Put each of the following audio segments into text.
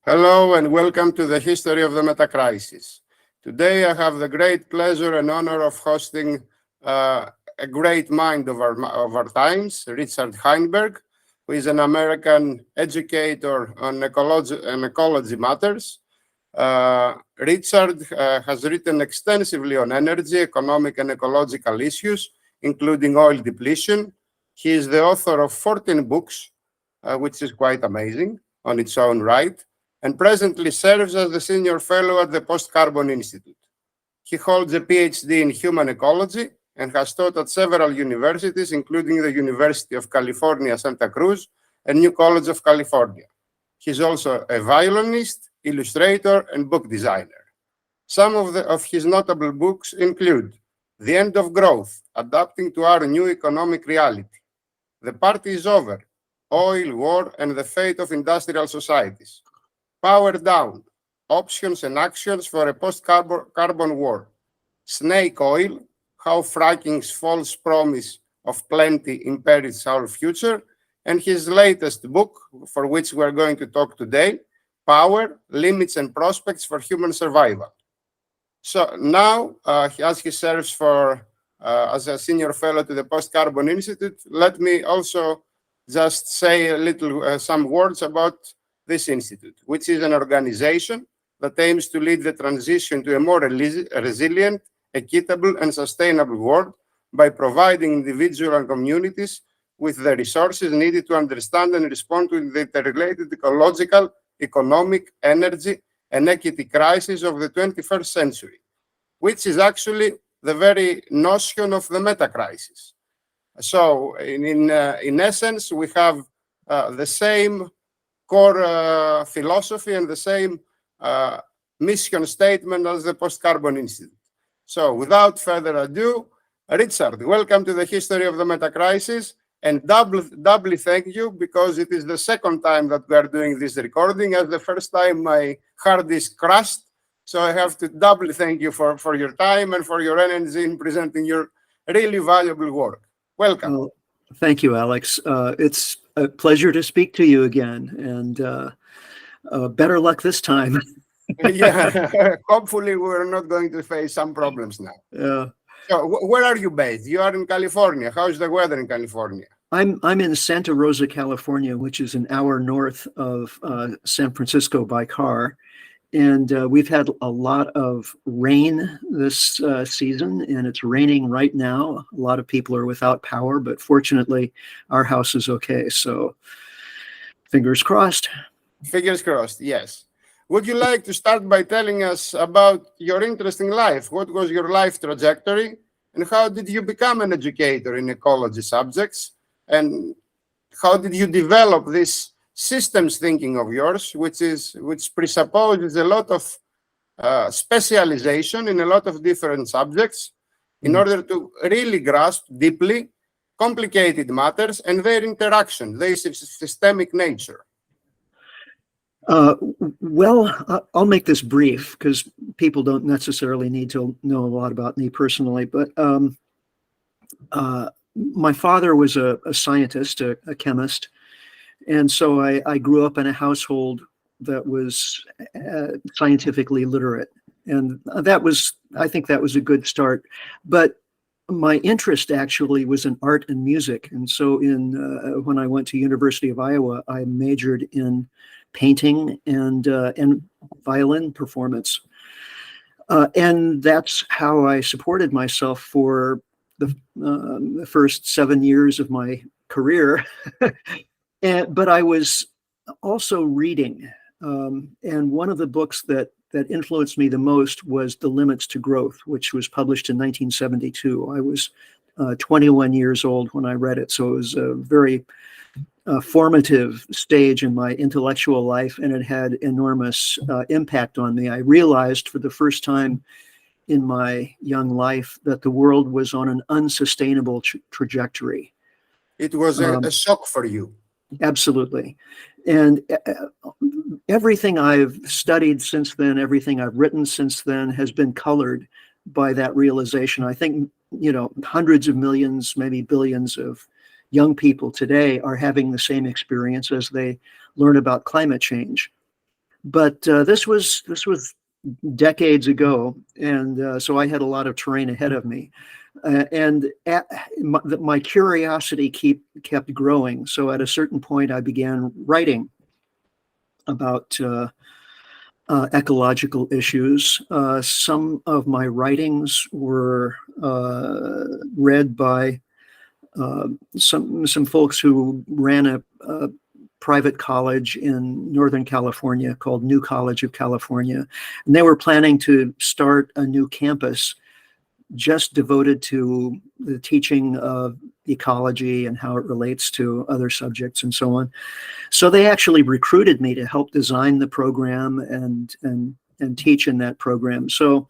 Hello and welcome to the History of the Metacrisis. Today I have the great pleasure and honor of hosting a great mind of our times, Richard Heinberg, who is an American educator on ecology matters. Richard has written extensively on energy, economic and ecological issues, including oil depletion. He is the author of 14 books, which is quite amazing on its own right, and presently serves as the senior fellow at the Post-Carbon Institute. He holds a PhD in human ecology and has taught at several universities, including the University of California, Santa Cruz, and New College of California. He's also a violinist, illustrator, and book designer. Some of his notable books include The End of Growth, Adapting to Our New Economic Reality, The Party is Over, Oil, War, and the Fate of Industrial Societies, Power Down, Options and Actions for a Post-Carbon War, Snake Oil, How Fracking's False Promise of Plenty Imperils Our Future, and his latest book, for which we're going to talk today, Power, Limits and Prospects for Human Survival. So now, as he serves as a senior fellow to the Post-Carbon Institute, let me also just say some words about this institute, which is an organization that aims to lead the transition to a more resilient, equitable, and sustainable world by providing individuals and communities with the resources needed to understand and respond to the interrelated ecological, economic, energy, and equity crisis of the 21st century, which is actually the very notion of the metacrisis. So, in essence, we have the same core philosophy and the same mission statement as the Post-Carbon Institute. So, without further ado, Richard, welcome to the History of the Metacrisis, and doubly thank you because it is the second time that we are doing this recording. As the first time, my hard disk crashed, so I have to doubly thank you for your time and for your energy in presenting your really valuable work. Welcome. Well, thank you, Alex. It's a pleasure to speak to you again, and better luck this time. Yeah, hopefully we're not going to face some problems now. Yeah. So, where are you based? You are in California. How's the weather in California? I'm in Santa Rosa, California, which is an hour north of San Francisco by car. And we've had a lot of rain this season, and it's raining right now. A lot of people are without power, but fortunately, our house is okay. So, fingers crossed. Fingers crossed, yes. Would you like to start by telling us about your interesting life? What was your life trajectory, and how did you become an educator in ecology subjects? And how did you develop this systems thinking of yours, which presupposes a lot of specialization in a lot of different subjects in order to really grasp deeply complicated matters and their interaction, their systemic nature? Well, I'll make this brief because people don't necessarily need to know a lot about me personally, but my father was a scientist, a chemist. And so I grew up in a household that was scientifically literate. And I think that was a good start. But my interest actually was in art and music. And so when I went to University of Iowa, I majored in painting and violin performance. And that's how I supported myself for the first 7 years of my career. But I was also reading, and one of the books that influenced me the most was The Limits to Growth, which was published in 1972. I was 21 years old when I read it, so it was a very formative stage in my intellectual life, and it had enormous impact on me. I realized for the first time in my young life that the world was on an unsustainable trajectory. It was a shock for you. Absolutely. And everything I've studied since then, everything I've written since then has been colored by that realization. I think, hundreds of millions, maybe billions of young people today are having the same experience as they learn about climate change. But this was decades ago, and so I had a lot of terrain ahead of me. My curiosity kept growing. So at a certain point, I began writing about ecological issues. Some of my writings were read by some folks who ran a private college in Northern California called New College of California, and they were planning to start a new campus just devoted to the teaching of ecology and how it relates to other subjects and so on. So they actually recruited me to help design the program and teach in that program. So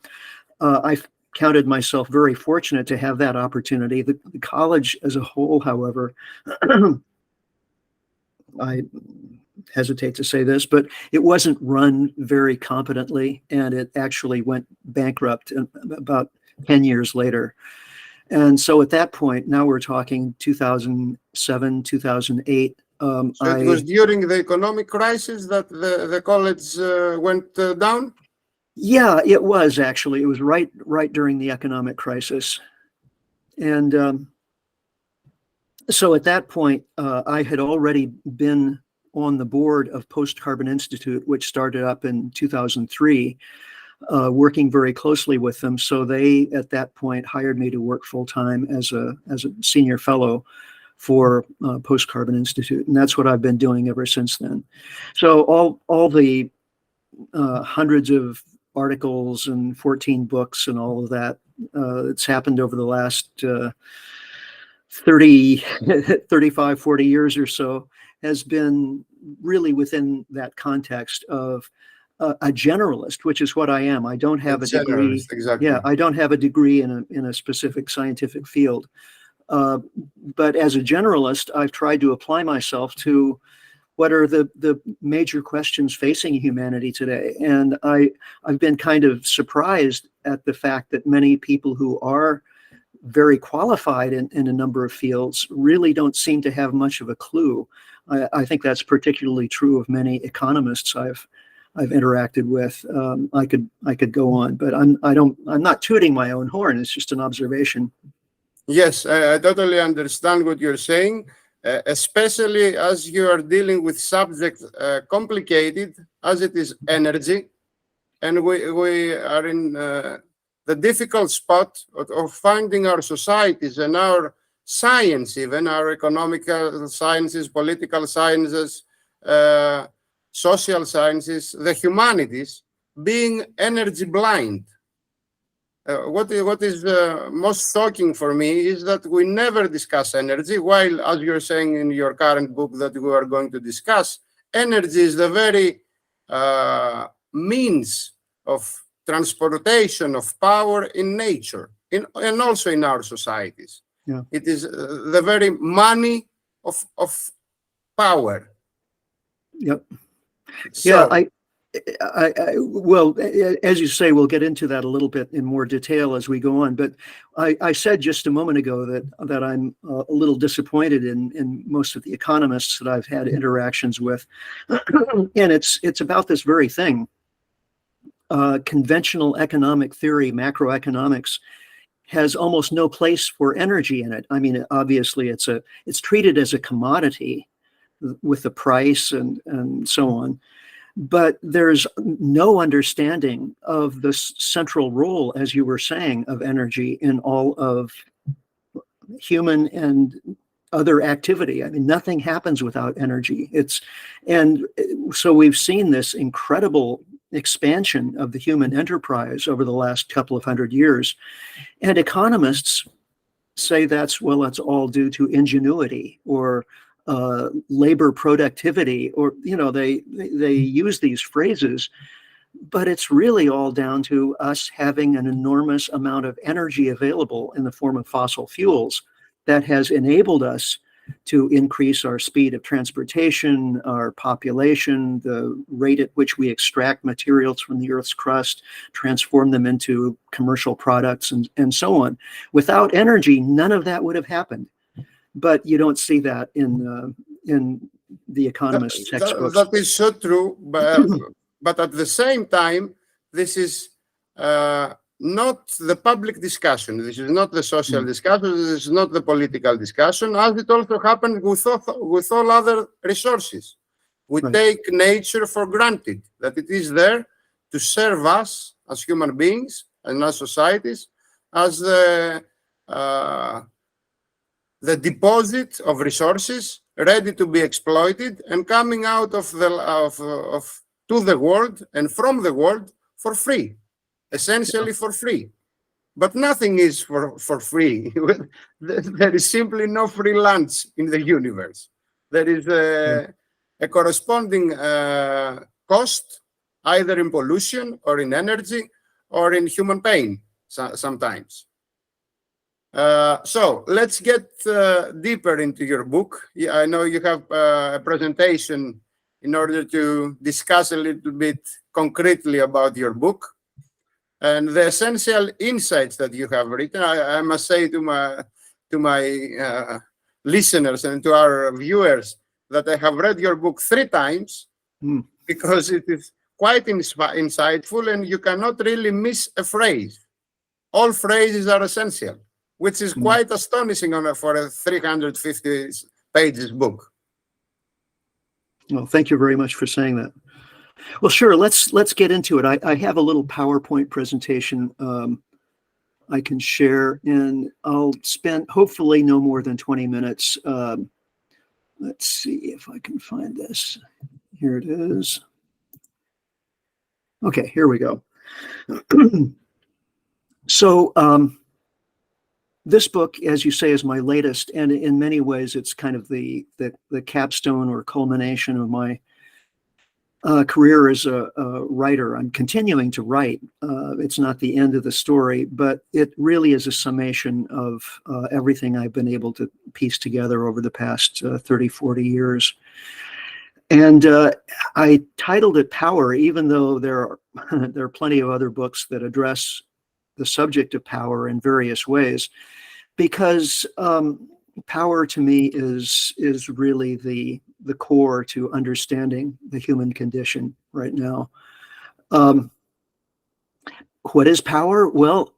I counted myself very fortunate to have that opportunity. The college as a whole, however, I hesitate to say this, but it wasn't run very competently, and it actually went bankrupt about 10 years later. And so at that point, now we're talking 2007, 2008. So it was during the economic crisis that the college went down? Yeah, it was actually. It was right during the economic crisis. And so at that point, I had already been on the board of Post Carbon Institute, which started up in 2003. Working very closely with them. So they, at that point, hired me to work full-time as a senior fellow for Post Carbon Institute. And that's what I've been doing ever since then. So all the hundreds of articles and 14 books and all of that, it's happened over the last 35, 40 years or so, has been really within that context of a generalist, which is what I am. I don't have a degree. Exactly. Yeah, I don't have a degree in a specific scientific field. But as a generalist, I've tried to apply myself to what are the major questions facing humanity today. And I've been kind of surprised at the fact that many people who are very qualified in a number of fields really don't seem to have much of a clue. I think that's particularly true of many economists I've interacted with. I could go on, but I'm not tooting my own horn. It's just an observation. Yes, I totally understand what you're saying, especially as you are dealing with subject complicated as it is energy, and we are in the difficult spot of finding our societies and our science, even our economical sciences, political sciences, social sciences, the humanities, being energy blind. What is most shocking for me is that we never discuss energy, while, as you're saying in your current book that we are going to discuss, energy is the very means of transportation of power in nature, and also in our societies. Yeah. It is the very money of power. Yep. So, yeah, well, as you say, we'll get into that a little bit in more detail as we go on. But I said just a moment ago that I'm a little disappointed in most of the economists that I've had interactions with, and it's about this very thing. Conventional economic theory, macroeconomics, has almost no place for energy in it. I mean, obviously, it's treated as a commodity with the price and so on. But there's no understanding of the central role, as you were saying, of energy in all of human and other activity. I mean, nothing happens without energy. And so we've seen this incredible expansion of the human enterprise over the last couple of hundred years. And economists say that's all due to ingenuity or labor productivity, or they use these phrases, but it's really all down to us having an enormous amount of energy available in the form of fossil fuels that has enabled us to increase our speed of transportation, our population, the rate at which we extract materials from the Earth's crust, transform them into commercial products, and so on. Without energy, none of that would have happened. But you don't see that in the economist textbooks. That is so true. But but at the same time, this is not the public discussion. This is not the social discussion. This is not the political discussion, as it also happened with all other resources. We take nature for granted, that it is there to serve us as human beings and as societies as the deposit of resources ready to be exploited and coming out of to the world and from the world for free, essentially for free. But nothing is for free. There is simply no free lunch in the universe. There is a corresponding cost, either in pollution or in energy or in human pain sometimes. So let's get deeper into your book. I know you have a presentation in order to discuss a little bit concretely about your book and the essential insights that you have written. I must say to my listeners and to our viewers that I have read your book 3 times because it is quite insightful and you cannot really miss a phrase. All phrases are essential, which is quite astonishing for a 350 pages book. Well, thank you very much for saying that. Well, sure. Let's get into it. I have a little PowerPoint presentation I can share, and I'll spend hopefully no more than 20 minutes. Let's see if I can find this. Here it is. Okay, here we go. So this book, as you say, is my latest, and in many ways, it's kind of the capstone or culmination of my career as a writer. I'm continuing to write. It's not the end of the story, but it really is a summation of everything I've been able to piece together over the past 30, 40 years. And I titled it Power, even though there are plenty of other books that address the subject of power in various ways, because power to me is really the core to understanding the human condition right now. What is power? Well,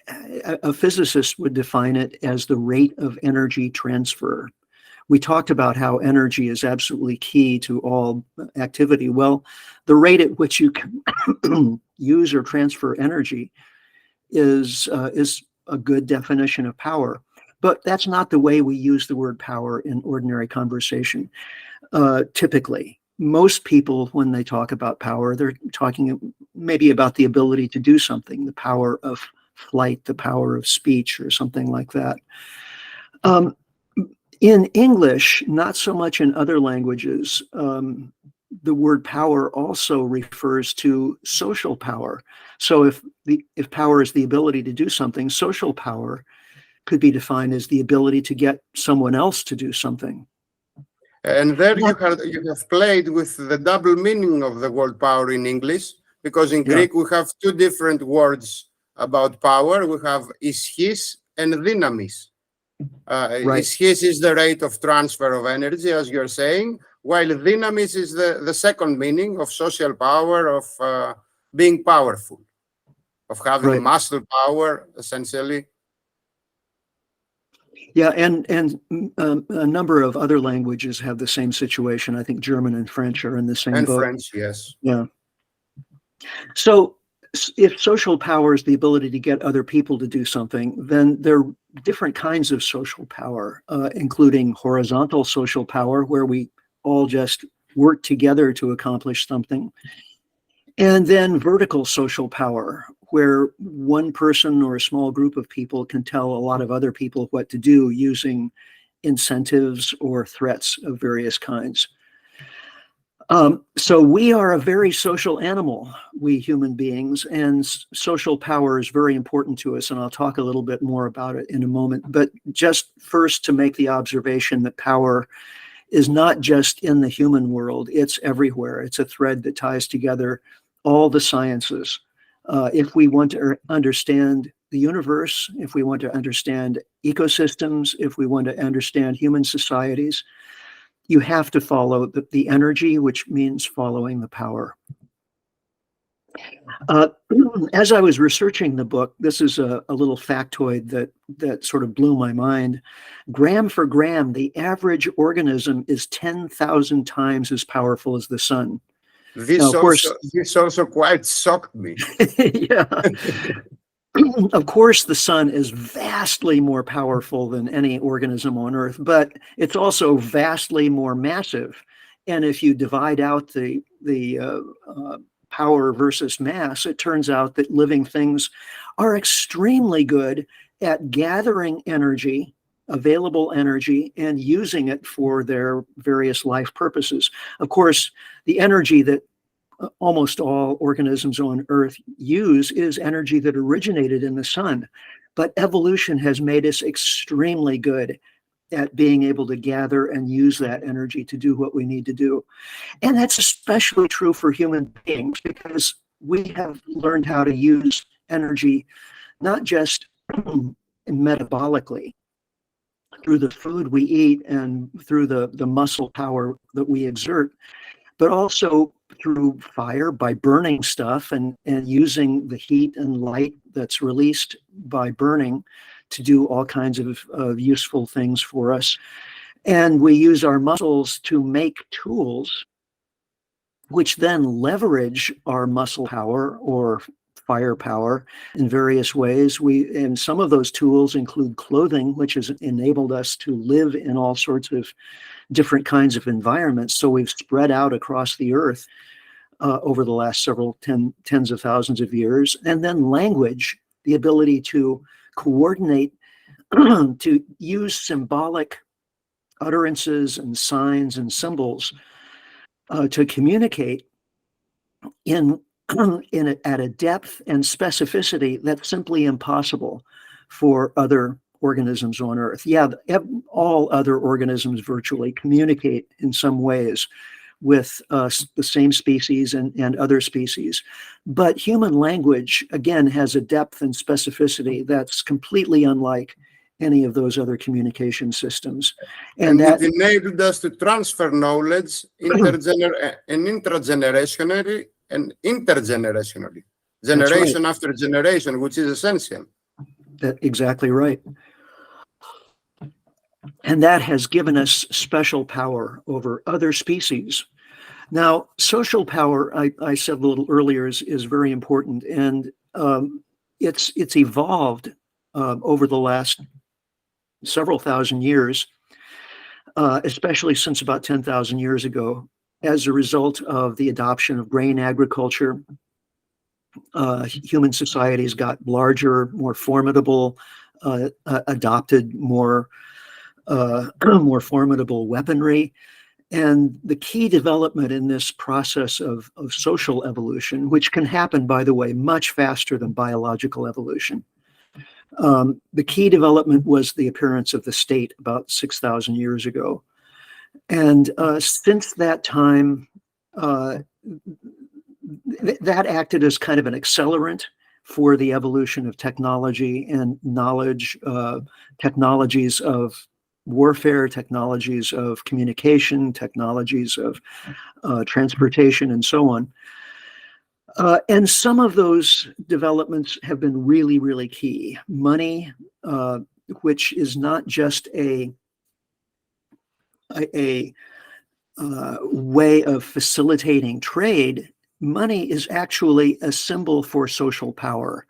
a physicist would define it as the rate of energy transfer. We talked about how energy is absolutely key to all activity. Well, the rate at which you can use or transfer energy is a good definition of power. But that's not the way we use the word power in ordinary conversation. Typically, most people, when they talk about power, they're talking maybe about the ability to do something, the power of flight, the power of speech, or something like that. In English, not so much in other languages, the word power also refers to social power. So if power is the ability to do something, social power could be defined as the ability to get someone else to do something. And there you have played with the double meaning of the word power in English, because in Greek we have 2 different words about power. We have ischis and dynamis. Ischis is the rate of transfer of energy, as you're saying, while dynamis is the second meaning of social power, of being powerful, of having muscle power, essentially. Yeah, and a number of other languages have the same situation. I think German and French are in the same boat. And French, yes. Yeah. So if social power is the ability to get other people to do something, then there are different kinds of social power, including horizontal social power, where we all just work together to accomplish something. And then vertical social power, where one person or a small group of people can tell a lot of other people what to do using incentives or threats of various kinds. So we are a very social animal, we human beings, and social power is very important to us. And I'll talk a little bit more about it in a moment. But just first to make the observation that power is not just in the human world, it's everywhere. It's a thread that ties together all the sciences. If we want to understand the universe, if we want to understand ecosystems, if we want to understand human societies, you have to follow the energy, which means following the power. Uh, as I was researching the book, this is a little factoid that sort of blew my mind. Gram for gram, the average organism is 10,000 times as powerful as the sun. Now, of course, This also quite shocked me. yeah. Of course, the sun is vastly more powerful than any organism on Earth, but it's also vastly more massive. And if you divide out the power versus mass, it turns out that living things are extremely good at gathering energy, available energy, and using it for their various life purposes. Of course, the energy that almost all organisms on Earth use is energy that originated in the sun. But evolution has made us extremely good at being able to gather and use that energy to do what we need to do. And that's especially true for human beings because we have learned how to use energy not just metabolically through the food we eat and through the muscle power that we exert, but also through fire by burning stuff and using the heat and light that's released by burning to do all kinds of useful things for us. And we use our muscles to make tools, which then leverage our muscle power or firepower in various ways. And some of those tools include clothing, which has enabled us to live in all sorts of different kinds of environments. So we've spread out across the earth over the last several tens of thousands of years. And then language, the ability to coordinate, to use symbolic utterances and signs and symbols to communicate at a depth and specificity that's simply impossible for other organisms on Earth. Yeah, all other organisms virtually communicate in some ways with the same species and other species. But human language, again, has a depth and specificity that's completely unlike any of those other communication systems. And that it enabled us to transfer knowledge intragenerationally and intergenerationally, generation after generation, which is essential. That's exactly right. And that has given us special power over other species. Now, social power, I said a little earlier, is very important, and it's evolved over the last several thousand years, especially since about 10,000 years ago, as a result of the adoption of grain agriculture. Human societies got larger, more formidable, adopted more formidable weaponry. And the key development in this process of social evolution, which can happen, by the way, much faster than biological evolution, the key development was the appearance of the state about 6,000 years ago. And since that time, that acted as kind of an accelerant for the evolution of technology and knowledge, technologies of warfare, technologies of communication, technologies of transportation, and so on. And some of those developments have been really, really key. Money, which is not just a way of facilitating trade. Money is actually a symbol for social power.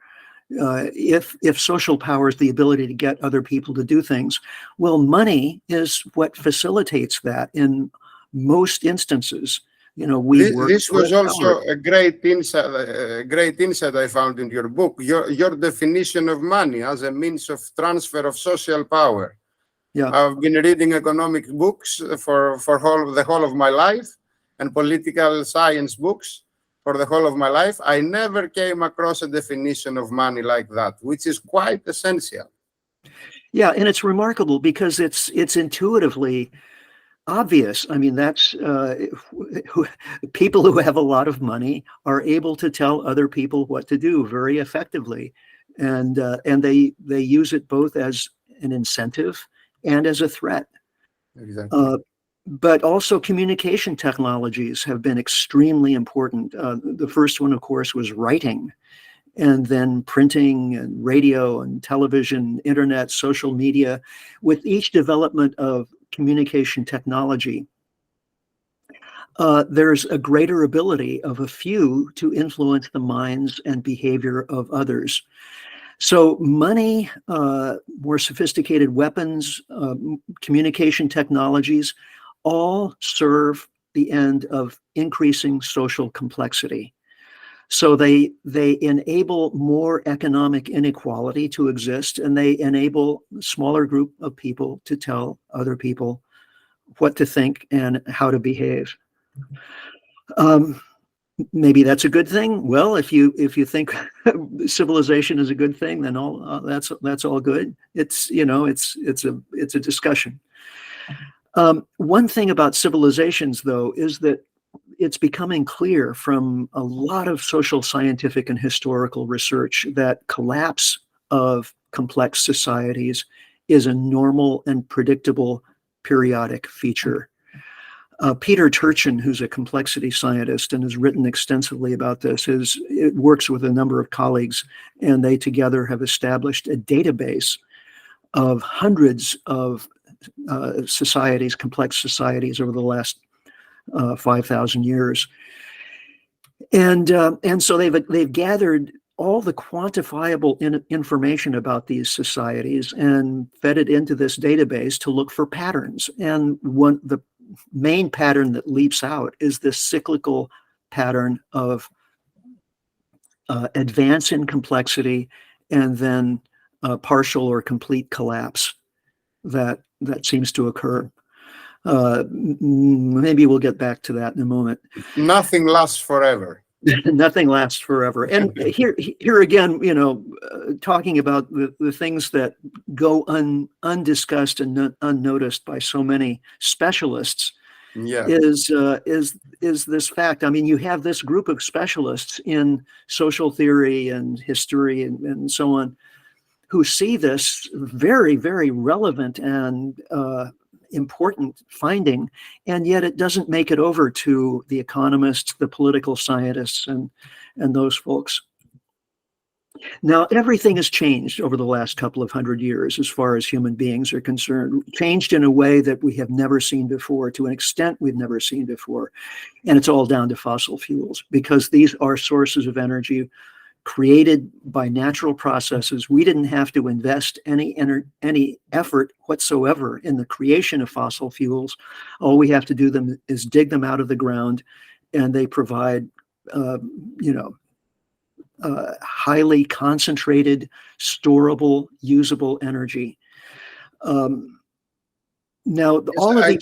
If social power is the ability to get other people to do things, well, money is what facilitates that in most instances. You know, this was also a great insight I found in your book. Your definition of money as a means of transfer of social power. Yeah, I've been reading economic books for the whole of my life, and political science books for the whole of my life. I never came across a definition of money like that, which is quite essential. Yeah, and it's remarkable because it's intuitively obvious. I mean, that's people who have a lot of money are able to tell other people what to do very effectively, and they use it both as an incentive and as a threat. Exactly. But also communication technologies have been extremely important. The first one, of course, was writing, and then printing and radio and television, internet, social media. With each development of communication technology, there's a greater ability of a few to influence the minds and behavior of others. So money, more sophisticated weapons, communication technologies, all serve the end of increasing social complexity. So they enable more economic inequality to exist, and they enable a smaller group of people to tell other people what to think and how to behave. Maybe that's a good thing. Well, if you think civilization is a good thing, then all that's all good. It's a discussion. One thing about civilizations, though, is that it's becoming clear from a lot of social, scientific, and historical research that collapse of complex societies is a normal and predictable periodic feature. Peter Turchin, who's a complexity scientist and has written extensively about this, it works with a number of colleagues, and they together have established a database of hundreds of societies, complex societies over the last 5,000 years, and so they've gathered all the quantifiable information about these societies and fed it into this database to look for patterns. And the main pattern that leaps out is this cyclical pattern of advance in complexity and then partial or complete collapse that seems to occur. Maybe we'll get back to that in a moment. Nothing lasts forever. Nothing lasts forever. And here again, talking about the things that go undiscussed and unnoticed by so many specialists, is this fact. I mean, you have this group of specialists in social theory and history and so on, who see this very, very relevant and important finding, and yet it doesn't make it over to the economists, the political scientists, and those folks. Now, everything has changed over the last couple of hundred years as far as human beings are concerned, changed in a way that we have never seen before, to an extent we've never seen before. And it's all down to fossil fuels, because these are sources of energy created by natural processes. We didn't have to invest any effort whatsoever in the creation of fossil fuels. All we have to do is dig them out of the ground, and they provide, highly concentrated, storable, usable energy. Now, I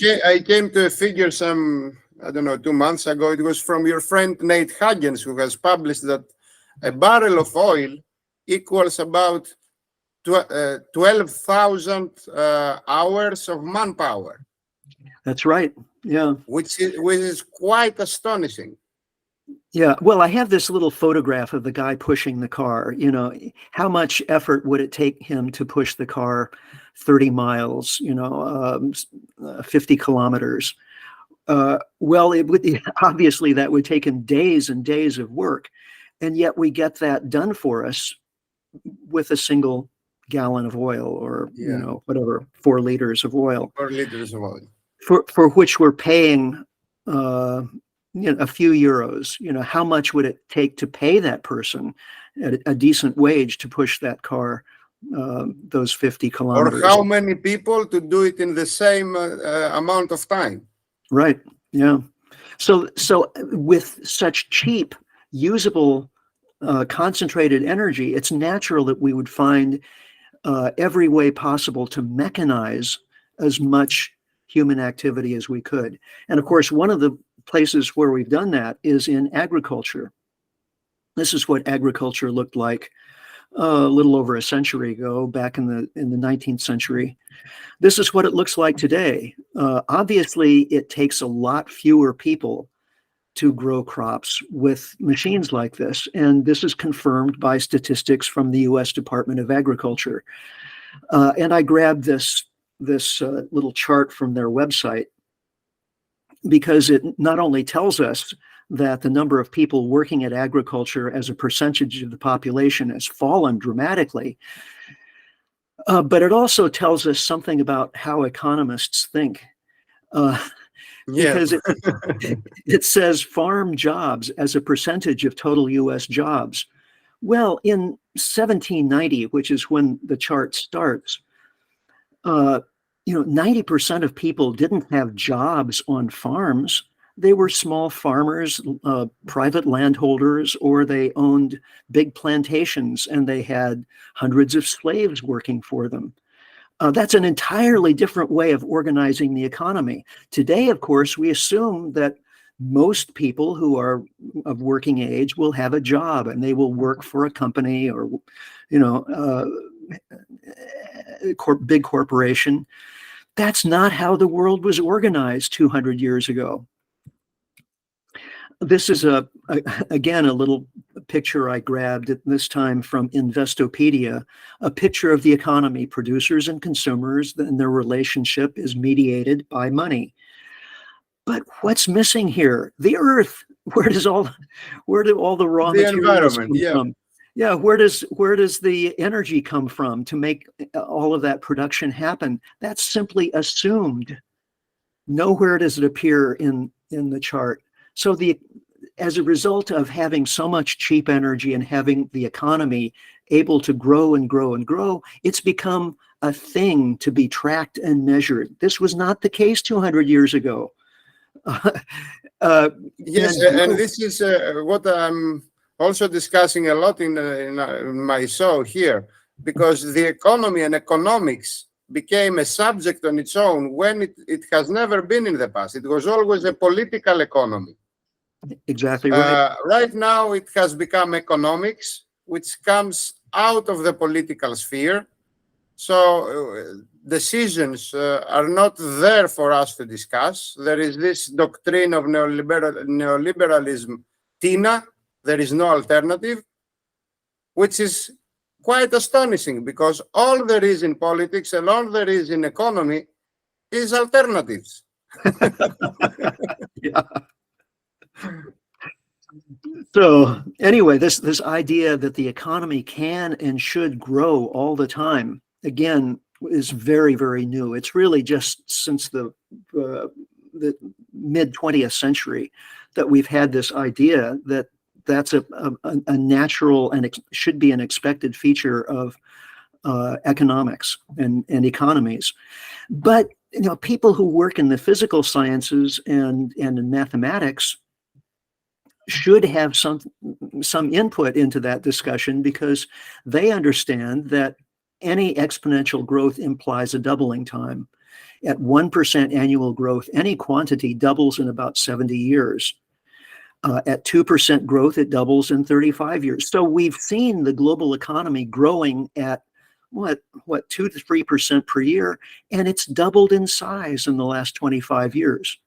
came to a figure 2 months ago. It was from your friend Nate Hagens, who has published that a barrel of oil equals about 12,000 hours of manpower. That's right. Yeah. Which is quite astonishing. Yeah. Well, I have this little photograph of the guy pushing the car. How much effort would it take him to push the car 30 miles, 50 kilometers? Well, obviously that would take him days and days of work. And yet we get that done for us with a single gallon of oil, or, 4 liters of oil. 4 liters of oil. For which we're paying a few euros. How much would it take to pay that person a decent wage to push that car those 50 kilometers? Or how many people to do it in the same amount of time? Right. Yeah. So with such cheap, usable, concentrated energy, it's natural that we would find every way possible to mechanize as much human activity as we could. And of course, one of the places where we've done that is in agriculture. This is what agriculture looked like a little over a century ago, back in the 19th century. This is what it looks like today. Obviously, it takes a lot fewer people to grow crops with machines like this. And this is confirmed by statistics from the US Department of Agriculture. And I grabbed this little chart from their website. because it not only tells us that the number of people working at agriculture as a percentage of the population has fallen dramatically, but it also tells us something about how economists think. Because it says farm jobs as a percentage of total US jobs. Well, in 1790, which is when the chart starts, 90% of people didn't have jobs on farms. They were small farmers, private landholders, or they owned big plantations and they had hundreds of slaves working for them. That's an entirely different way of organizing the economy. Today, of course, we assume that most people who are of working age will have a job and they will work for a company or, big corporation. That's not how the world was organized 200 years ago. This is again a little picture I grabbed at this time from Investopedia, a picture of the economy, producers and consumers, and their relationship is mediated by money. But what's missing here? The earth. Where do all the raw materials come from? Yeah, where does the energy come from to make all of that production happen? That's simply assumed. Nowhere does it appear in the chart. So as a result of having so much cheap energy and having the economy able to grow and grow and grow, it's become a thing to be tracked and measured. This was not the case 200 years ago. Yes, and this is what I'm also discussing a lot in my show here, because the economy and economics became a subject on its own when it has never been in the past. It was always a political economy. Exactly right. Right now, it has become economics, which comes out of the political sphere. So decisions are not there for us to discuss. There is this doctrine of neoliberalism, TINA, there is no alternative, which is quite astonishing because all there is in politics and all there is in economy is alternatives. Yeah. So anyway, this idea that the economy can and should grow all the time, again, is very, very new. It's really just since the mid 20th century that we've had this idea that that's a natural and should be an expected feature of economics and economies. But people who work in the physical sciences and in mathematics should have some input into that discussion, because they understand that any exponential growth implies a doubling time. At 1% annual growth, any quantity doubles in about 70 years. At 2% growth, it doubles in 35 years. So we've seen the global economy growing at what 2 to 3% per year, and it's doubled in size in the last 25 years.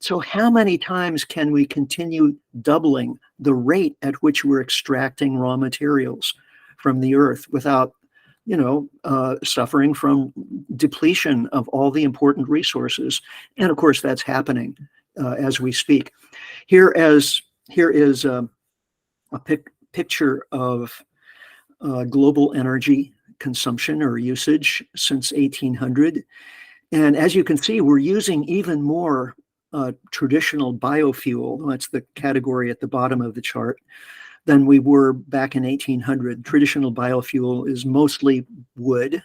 So how many times can we continue doubling the rate at which we're extracting raw materials from the earth without, suffering from depletion of all the important resources? And of course, that's happening as we speak. Here is a picture of global energy consumption or usage since 1800. And as you can see, we're using even more traditional biofuel, that's the category at the bottom of the chart, than we were back in 1800. Traditional biofuel is mostly wood,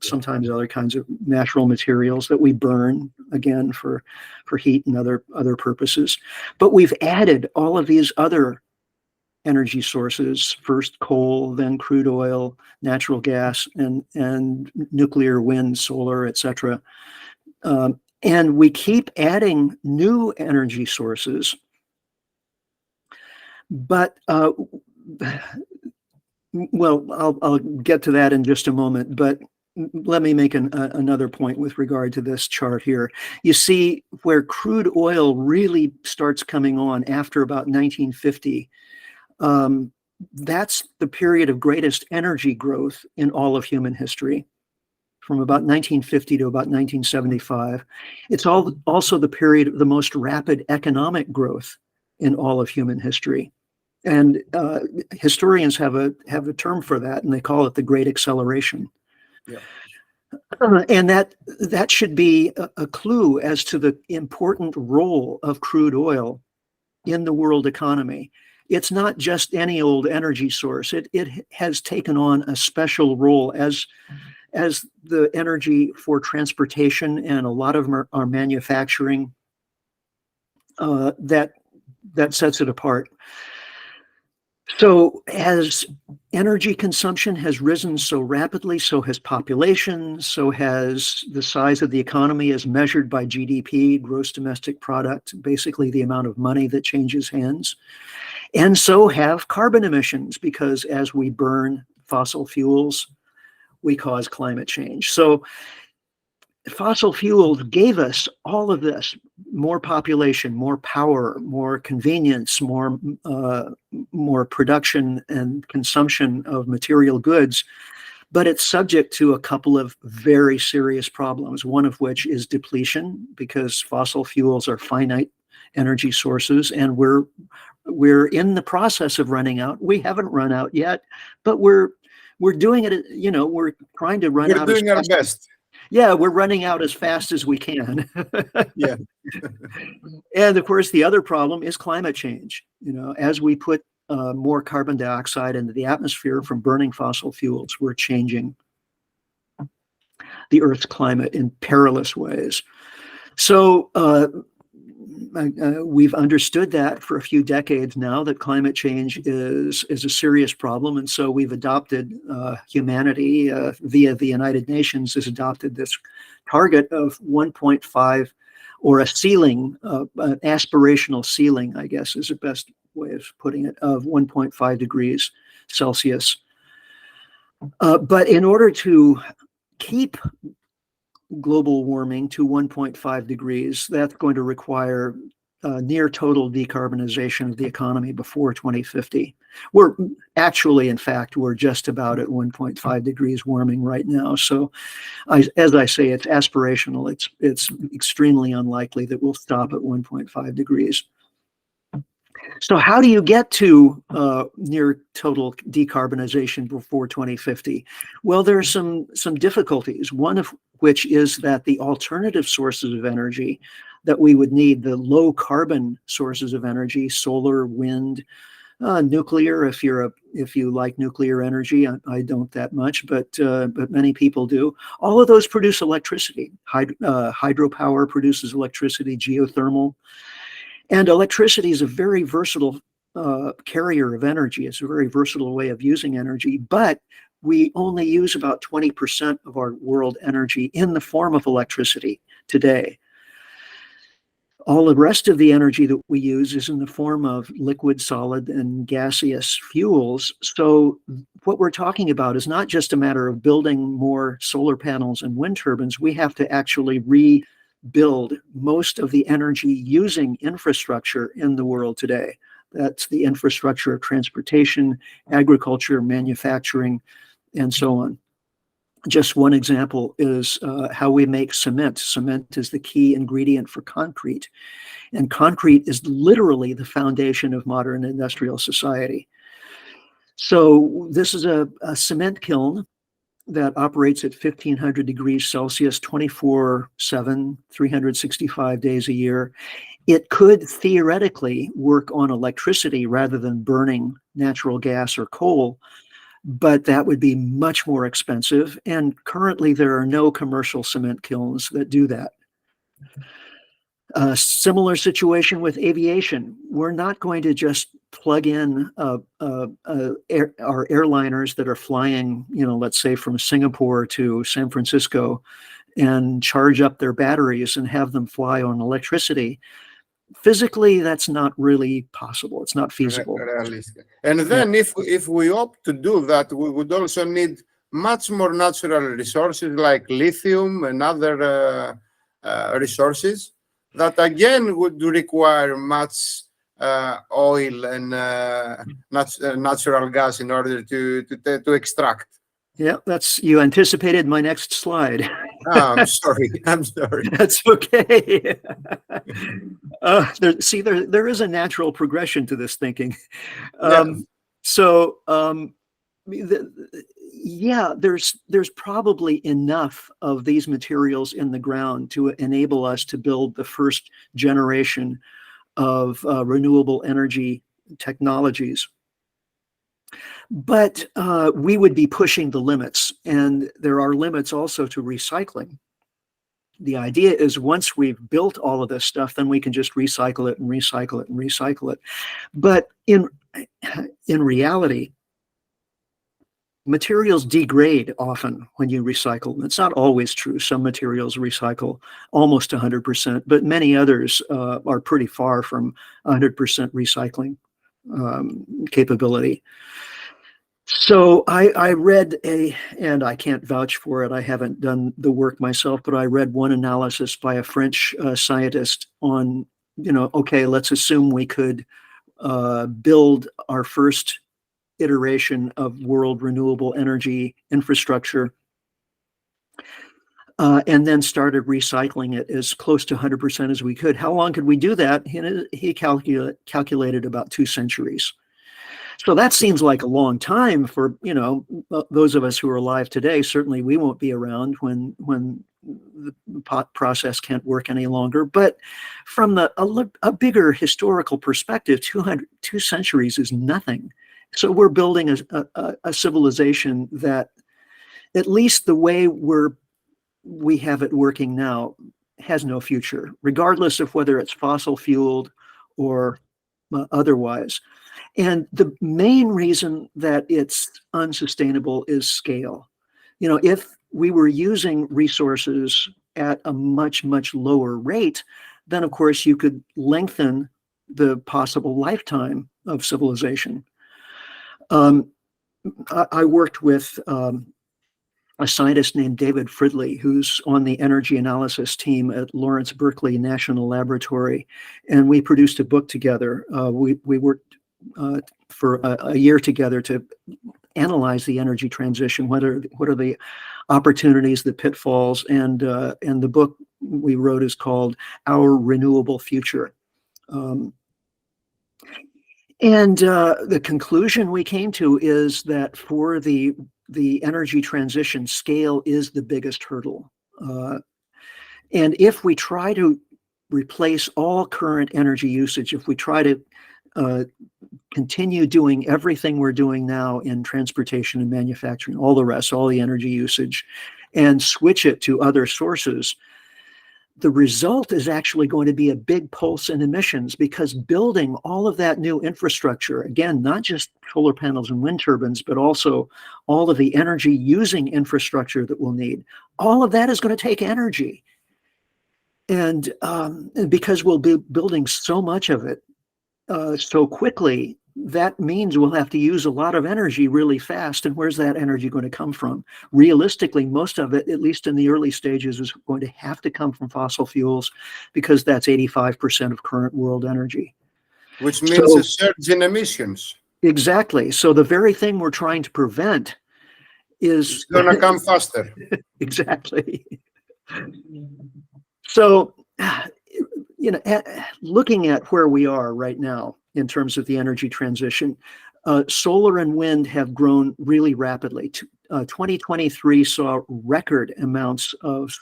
sometimes other kinds of natural materials that we burn, again, for heat and other purposes. But we've added all of these other energy sources, first coal, then crude oil, natural gas, and nuclear, wind, solar, etc. And we keep adding new energy sources, but I'll get to that in just a moment. But let me make another point with regard to this chart here. You see where crude oil really starts coming on after about 1950. That's the period of greatest energy growth in all of human history. from about 1950 to about 1975. It's also the period of the most rapid economic growth in all of human history. And historians have a term for that, and they call it the Great Acceleration. Yeah. And that should be a clue as to the important role of crude oil in the world economy. It's not just any old energy source. It has taken on a special role as the energy for transportation and a lot of our manufacturing that sets it apart. So as energy consumption has risen so rapidly, so has population, so has the size of the economy as measured by GDP, gross domestic product, basically the amount of money that changes hands. And so have carbon emissions, because as we burn fossil fuels, we cause climate change. So fossil fuels gave us all of this: more population, more power, more convenience, more production and consumption of material goods. But it's subject to a couple of very serious problems, one of which is depletion, because fossil fuels are finite energy sources, and we're in the process of running out. We haven't run out yet, but we're doing it. We're trying to run out. We're doing our best. Yeah, we're running out as fast as we can. Yeah. And of course, the other problem is climate change. As we put more carbon dioxide into the atmosphere from burning fossil fuels, we're changing the Earth's climate in perilous ways. So we've understood that for a few decades now, that climate change is a serious problem. And so we've adopted, humanity via the United Nations has adopted this target of 1.5, or a ceiling, an aspirational ceiling, I guess is the best way of putting it, of 1.5 degrees Celsius. But in order to keep global warming to 1.5 degrees, that's going to require near total decarbonization of the economy before 2050. We're actually, in fact, we're just about at 1.5 degrees warming right now. So as I say, it's aspirational. It's extremely unlikely that we'll stop at 1.5 degrees. So how do you get to near total decarbonization before 2050? Well, there are some difficulties, one of which is that the alternative sources of energy that we would need, the low carbon sources of energy, solar, wind, nuclear, if you like nuclear energy. I don't that much, but many people do. All of those produce electricity. Hydropower produces electricity, geothermal. And electricity is a very versatile carrier of energy. It's a very versatile way of using energy, but we only use about 20% of our world energy in the form of electricity today. All the rest of the energy that we use is in the form of liquid, solid, and gaseous fuels. So what we're talking about is not just a matter of building more solar panels and wind turbines. We have to actually rebuild most of the energy using infrastructure in the world today. That's the infrastructure of transportation, agriculture, manufacturing, and so on. Just one example is how we make cement. Cement is the key ingredient for concrete. And concrete is literally the foundation of modern industrial society. So this is a cement kiln that operates at 1500 degrees Celsius, 24/7, 365 days a year. It could theoretically work on electricity rather than burning natural gas or coal, but that would be much more expensive. And currently there are no commercial cement kilns that do that. A similar situation with aviation. We're not going to just plug in our airliners that are flying, let's say from Singapore to San Francisco, and charge up their batteries and have them fly on electricity. Physically, that's not really possible. It's not feasible. Realistic. And then if we opt to do that, we would also need much more natural resources like lithium and other resources that again would require much oil and natural gas in order to extract. Yeah, you anticipated my next slide. Ah, I'm sorry. I'm sorry. That's okay. There is a natural progression to this thinking. Yeah. So, yeah, there's probably enough of these materials in the ground to enable us to build the first generation of renewable energy technologies. But we would be pushing the limits, and there are limits also to recycling. The idea is once we've built all of this stuff, then we can just recycle it and recycle it and recycle it. But in reality, materials degrade often when you recycle. It's not always true. Some materials recycle almost 100%, but many others are pretty far from 100% recycling capability. So I read and I can't vouch for it, I haven't done the work myself, but I read one analysis by a French scientist on, okay, let's assume we could build our first iteration of world renewable energy infrastructure and then started recycling it as close to 100% as we could. How long could we do that? He calculated about 2 centuries. So that seems like a long time for, those of us who are alive today. Certainly we won't be around when the process can't work any longer. But from a bigger historical perspective, 2 centuries is nothing. So we're building a civilization that, at least the way we have it working now, has no future, regardless of whether it's fossil fueled or otherwise. And the main reason that it's unsustainable is scale. If we were using resources at a much, much lower rate, then of course you could lengthen the possible lifetime of civilization. I worked with a scientist named David Fridley, who's on the energy analysis team at Lawrence Berkeley National Laboratory, and we produced a book together. We worked for a year together to analyze the energy transition. What are the opportunities, the pitfalls, and the book we wrote is called Our Renewable Future. The conclusion we came to is that for the energy transition, scale is the biggest hurdle. And if we try to replace all current energy usage, if we try to continue doing everything we're doing now in transportation and manufacturing, all the rest, all the energy usage, and switch it to other sources, the result is actually going to be a big pulse in emissions, because building all of that new infrastructure, again, not just solar panels and wind turbines, but also all of the energy using infrastructure that we'll need, all of that is going to take energy. And because we'll be building so much of it so quickly, that means we'll have to use a lot of energy really fast. And where's that energy going to come from? Realistically, most of it, at least in the early stages, is going to have to come from fossil fuels, because that's 85% of current world energy. Which means a surge in emissions. Exactly. So the very thing we're trying to prevent is going to come faster. Exactly. So, looking at where we are right now in terms of the energy transition, solar and wind have grown really rapidly. 2023 saw record amounts of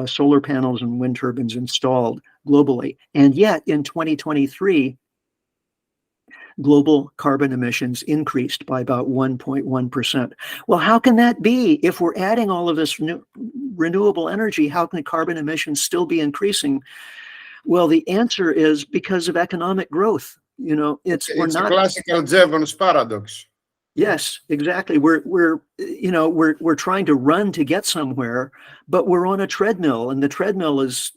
solar panels and wind turbines installed globally. And yet in 2023, global carbon emissions increased by about 1.1%. Well, how can that be? If we're adding all of this renewable energy, how can carbon emissions still be increasing? Well, the answer is because of economic growth. It's a classical Jevons paradox. Yes, exactly. We're trying to run to get somewhere, but we're on a treadmill, and the treadmill is,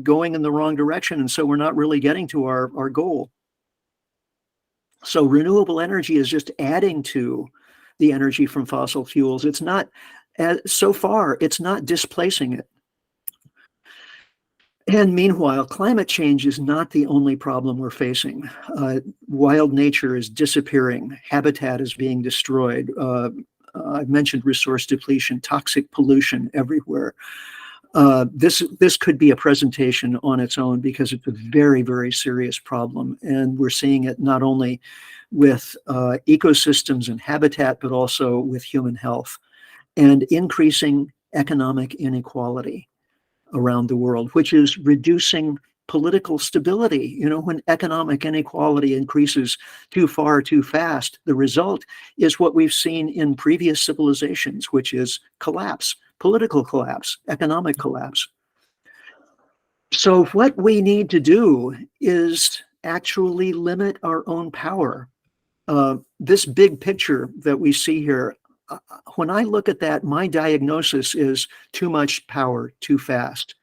going in the wrong direction, and so we're not really getting to our goal. So renewable energy is just adding to the energy from fossil fuels. It's not, so far, it's not displacing it. And meanwhile, climate change is not the only problem we're facing. Wild nature is disappearing. Habitat is being destroyed. I've mentioned resource depletion, toxic pollution everywhere. This could be a presentation on its own because it's a very, very serious problem. And we're seeing it not only with ecosystems and habitat, but also with human health and increasing economic inequality around the world, which is reducing political stability. When economic inequality increases too far, too fast, the result is what we've seen in previous civilizations, which is collapse, political collapse, economic collapse. So what we need to do is actually limit our own power. This big picture that we see here, when I look at that, my diagnosis is too much power, too fast.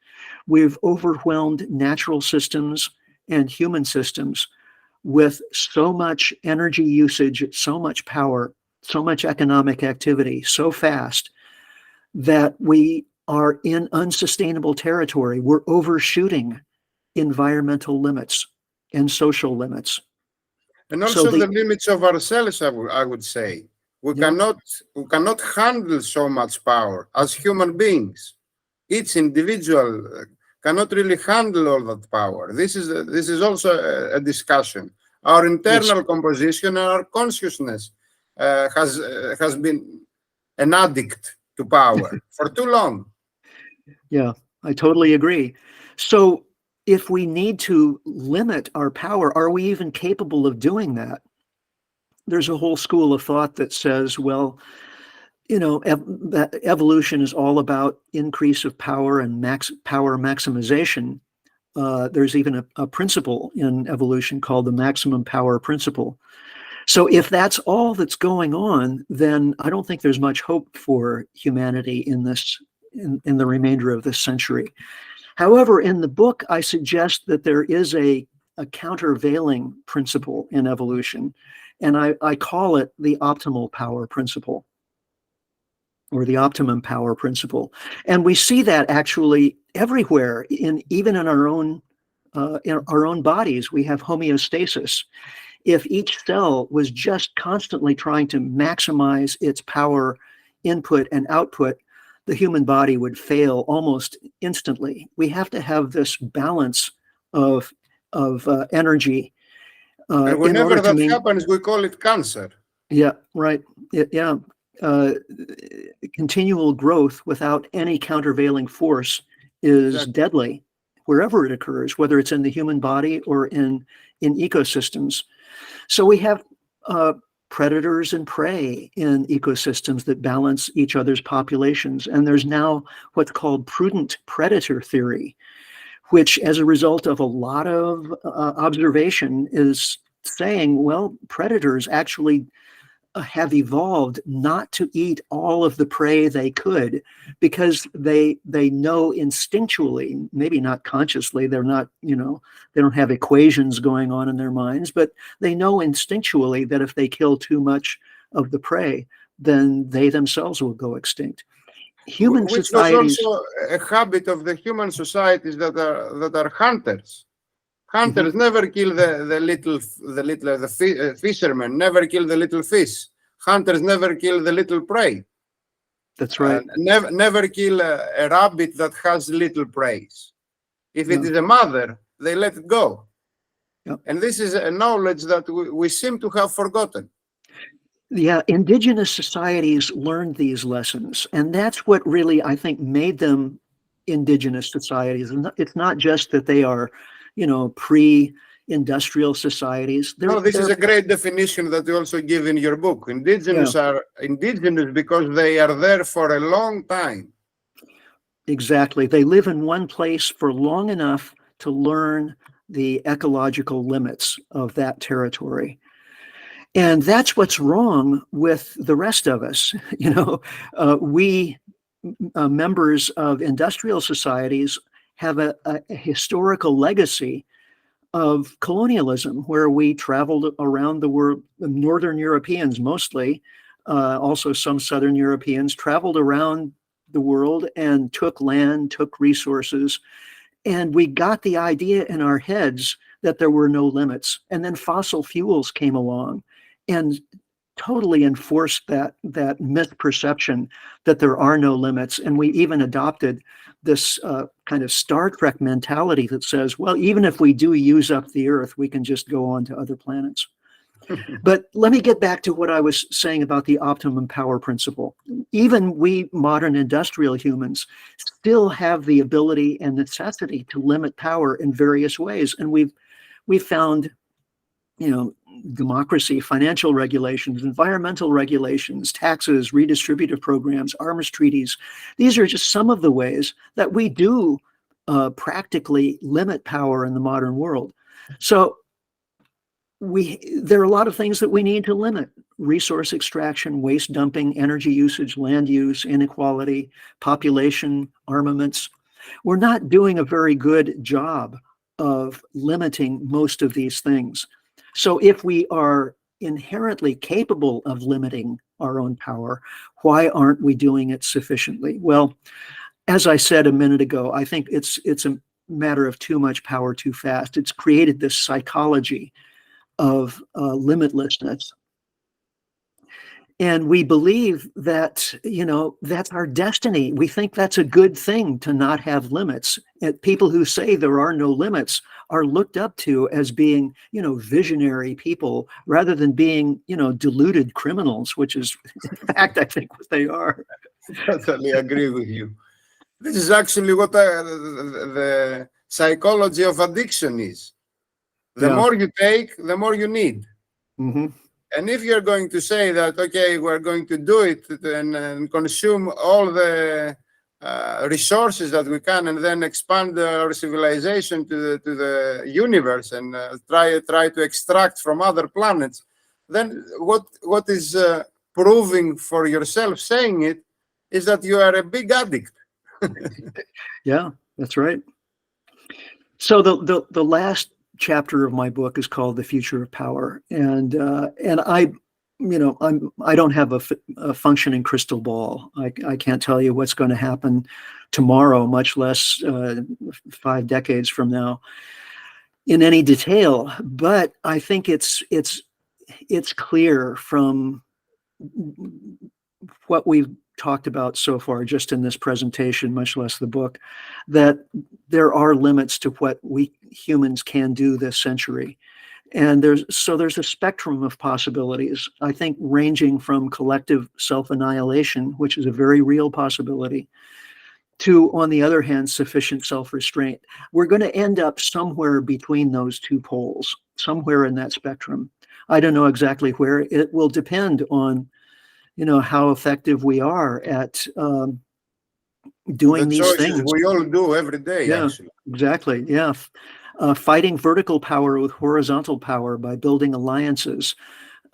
We've overwhelmed natural systems and human systems with so much energy usage, so much power, so much economic activity, so fast that we are in unsustainable territory. We're overshooting environmental limits and social limits. And also the limits of ourselves, I would say. We cannot handle so much power as human beings. Each individual cannot really handle all that power. This is also a discussion. Our internal composition and our consciousness has been an addict to power for too long. Yeah, I totally agree. So if we need to limit our power, are we even capable of doing that? There's a whole school of thought that says, well, that evolution is all about increase of power and power maximization. There's even a principle in evolution called the maximum power principle. So if that's all that's going on, then I don't think there's much hope for humanity in the remainder of this century. However, in the book, I suggest that there is a countervailing principle in evolution, and I call it the optimal power principle, or the optimum power principle. And we see that actually everywhere, even in our own bodies. We have homeostasis. If each cell was just constantly trying to maximize its power input and output, the human body would fail almost instantly. We have to have this balance of energy. And whenever that happens, we call it cancer. Yeah, right. Yeah. Continual growth without any countervailing force is deadly wherever it occurs, whether it's in the human body or in ecosystems. So we have predators and prey in ecosystems that balance each other's populations. And there's now what's called prudent predator theory, which, as a result of a lot of observation, is saying, well, predators actually have evolved not to eat all of the prey they could, because they know instinctually, maybe not consciously, they're not, they don't have equations going on in their minds, but they know instinctually that if they kill too much of the prey, then they themselves will go extinct. Human societies, was also a habit of the human societies that are hunters. Hunters never kill the fishermen never kill the little fish. Hunters never kill the little prey. That's right. Never kill a rabbit that has little prey. If it is a mother, they let it go. Yep. And this is a knowledge that we seem to have forgotten. Yeah, indigenous societies learned these lessons, and that's what really, I think, made them indigenous societies. And it's not just that they are pre-industrial societies. This is a great definition that you also give in your book. Indigenous are indigenous because they are there for a long time. Exactly. They live in one place for long enough to learn the ecological limits of that territory. And that's what's wrong with the rest of us. We members of industrial societies have a historical legacy of colonialism, where we traveled around the world. Northern Europeans mostly, also some Southern Europeans, traveled around the world and took land, took resources, and we got the idea in our heads that there were no limits. And then fossil fuels came along and totally enforced that misperception that there are no limits. And we even adopted this kind of Star Trek mentality that says, well, even if we do use up the Earth, we can just go on to other planets. But let me get back to what I was saying about the optimum power principle. Even we modern industrial humans still have the ability and necessity to limit power in various ways. And we've found, democracy, financial regulations, environmental regulations, taxes, redistributive programs, arms treaties. These are just some of the ways that we do practically limit power in the modern world. So there are a lot of things that we need to limit: resource extraction, waste dumping, energy usage, land use, inequality, population, armaments. We're not doing a very good job of limiting most of these things. So if we are inherently capable of limiting our own power, why aren't we doing it sufficiently? Well, as I said a minute ago, I think it's a matter of too much power too fast. It's created this psychology of limitlessness. And we believe that, that's our destiny. We think that's a good thing to not have limits. And people who say there are no limits are looked up to as being, visionary people rather than being, deluded criminals, which is, in fact, I think what they are. Totally agree with you. This is actually what the psychology of addiction is. The more you take, the more you need. Mm-hmm. And if you're going to say that, okay, we're going to do it and consume all the resources that we can, and then expand our civilization to the universe and try to extract from other planets, then what is proving for yourself saying it is that you are a big addict. Yeah, that's right. So the last chapter of my book is called "The Future of Power," and I don't have a functioning crystal ball. I can't tell you what's going to happen tomorrow, much less 5 decades from now, in any detail. But I think it's clear from what we've talked about so far, just in this presentation, much less the book, that there are limits to what we humans can do this century. And there's a spectrum of possibilities, I think, ranging from collective self-annihilation, which is a very real possibility, to, on the other hand, sufficient self-restraint. We're going to end up somewhere between those two poles, somewhere in that spectrum. I don't know exactly where. It will depend on how effective we are at doing these things. We all do every day, yeah, actually. Exactly, yeah. Fighting vertical power with horizontal power by building alliances,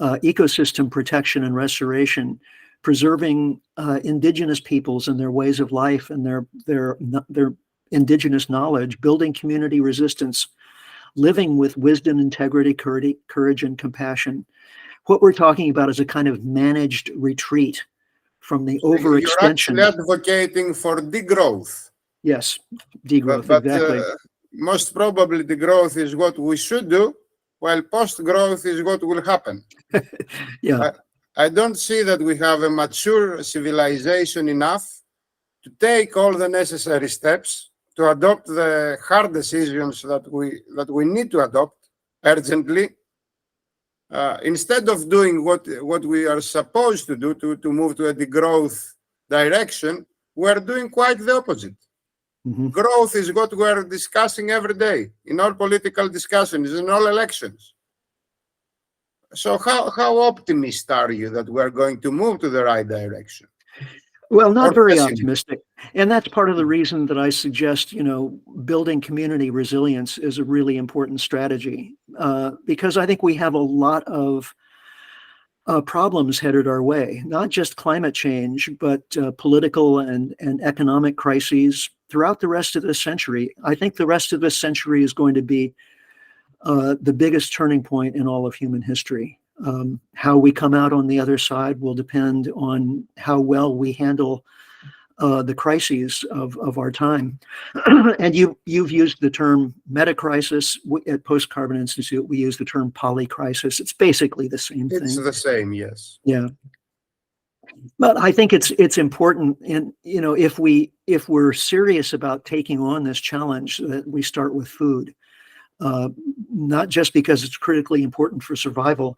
ecosystem protection and restoration, preserving indigenous peoples and their ways of life and their indigenous knowledge, building community resistance, living with wisdom, integrity, courage, and compassion. What we're talking about is a kind of managed retreat from the overextension. You're actually advocating for degrowth. Yes, degrowth, but exactly. Most probably degrowth is what we should do, while post-growth is what will happen. Yeah. I don't see that we have a mature civilization enough to take all the necessary steps to adopt the hard decisions that we need to adopt urgently. Instead of doing what we are supposed to do to move to a degrowth direction, we're doing quite the opposite. Mm-hmm. Growth is what we're discussing every day in all political discussions, in all elections. So how optimistic are you that we're going to move to the right direction? Well, not very optimistic. And that's part of the reason that I suggest, building community resilience is a really important strategy, because I think we have a lot of problems headed our way, not just climate change, but political and economic crises throughout the rest of this century. I think the rest of this century is going to be the biggest turning point in all of human history. How we come out on the other side will depend on how well we handle the crises of our time. And you've used the term metacrisis. At Post-Carbon Institute, we use the term polycrisis. It's basically the same thing. It's the same, yes. Yeah. But I think it's important, and if we're serious about taking on this challenge, that we start with food, not just because it's critically important for survival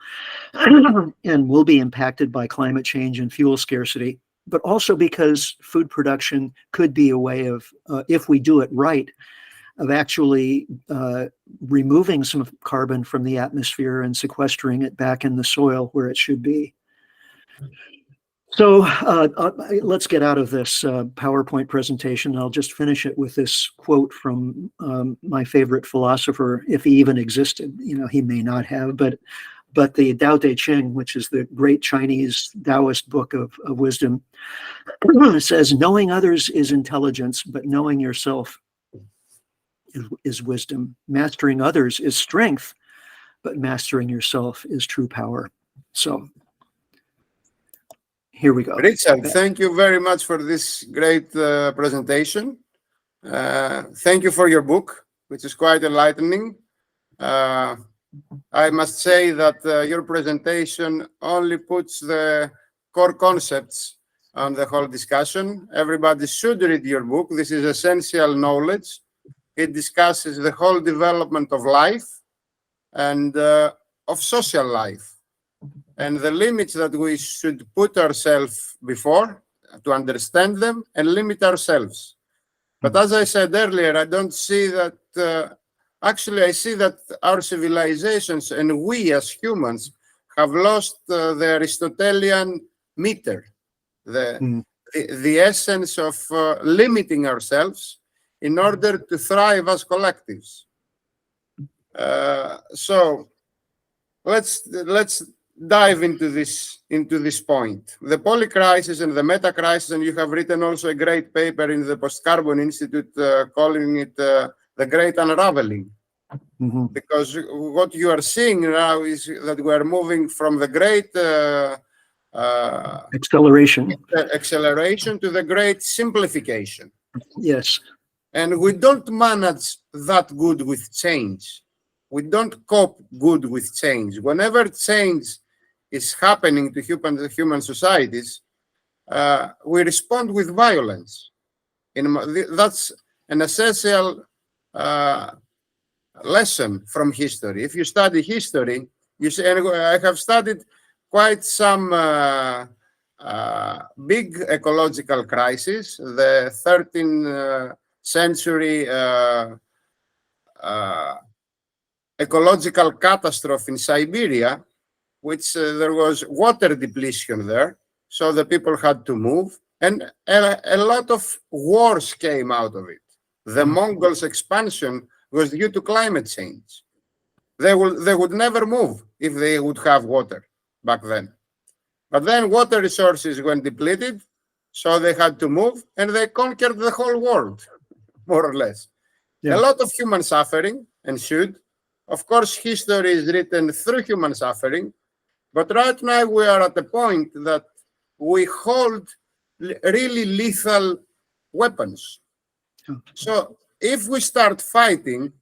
and will be impacted by climate change and fuel scarcity, but also because food production could be a way of, if we do it right, of actually removing some carbon from the atmosphere and sequestering it back in the soil where it should be. So let's get out of this PowerPoint presentation. I'll just finish it with this quote from my favorite philosopher, if he even existed. He may not have, but the Tao Te Ching, which is the great Chinese Taoist book of wisdom, says, knowing others is intelligence, but knowing yourself is wisdom. Mastering others is strength, but mastering yourself is true power. So here we go. Richard, thank you very much for this great presentation. Thank you for your book, which is quite enlightening. I must say that your presentation only puts the core concepts on the whole discussion. Everybody should read your book. This is essential knowledge. It discusses the whole development of life and of social life, and the limits that we should put ourselves before to understand them and limit ourselves. But as I said earlier, I don't see that, actually I see that our civilizations and we as humans have lost the Aristotelian meter, the essence of limiting ourselves in order to thrive as collectives. So let's dive into this point, the polycrisis and the metacrisis, and you have written also a great paper in the Post-Carbon Institute calling it the Great Unraveling. Because what you are seeing now is that we are moving from the great acceleration to the great simplification. Yes. And we don't manage that good with change. We don't cope good with change. Whenever change is happening to human societies, we respond with violence. That's an essential lesson from history. If you study history, you see, and I have studied quite some big ecological crises, the 13th century ecological catastrophe in Siberia, which there was water depletion there, so the people had to move, and a lot of wars came out of it. The Mongols' expansion was due to climate change. They would never move if they would have water back then. But then water resources were depleted, so they had to move, and they conquered the whole world, more or less. Yeah. A lot of human suffering ensued. Of course, history is written through human suffering, but right now we are at the point that we hold really lethal weapons. So if we start fighting,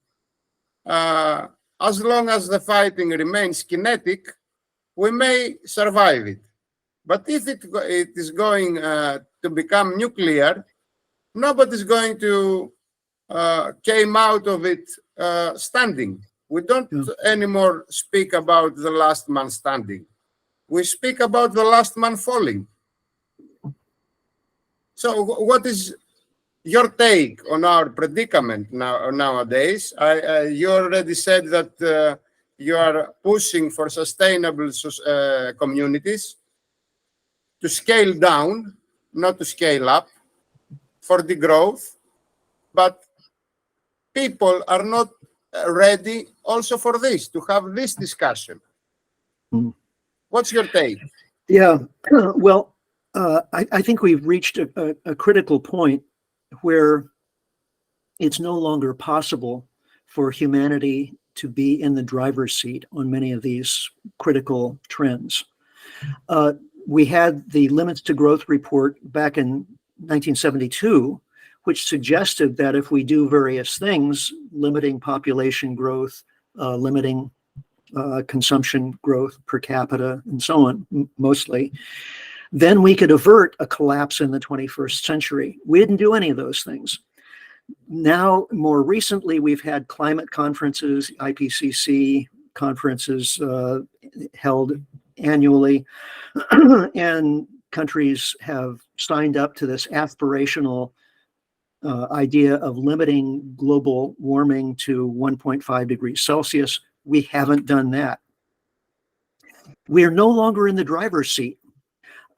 as long as the fighting remains kinetic, we may survive it. But if it is going to become nuclear, nobody's going to came out of it standing. We don't anymore speak about the last man standing. We speak about the last man falling. So what is your take on our predicament nowadays? You already said that you are pushing for sustainable communities to scale down, not to scale up, for the growth, but people are not ready also for this, to have this discussion. What's your take? Yeah, well, I think we've reached a critical point where it's no longer possible for humanity to be in the driver's seat on many of these critical trends. We had the Limits to Growth report back in 1972, which suggested that if we do various things, limiting population growth, limiting consumption growth per capita, and so on, mostly, then we could avert a collapse in the 21st century. We didn't do any of those things. Now, more recently, we've had climate conferences, IPCC conferences held annually, and countries have signed up to this aspirational idea of limiting global warming to 1.5 degrees Celsius. We haven't done that. We are no longer in the driver's seat.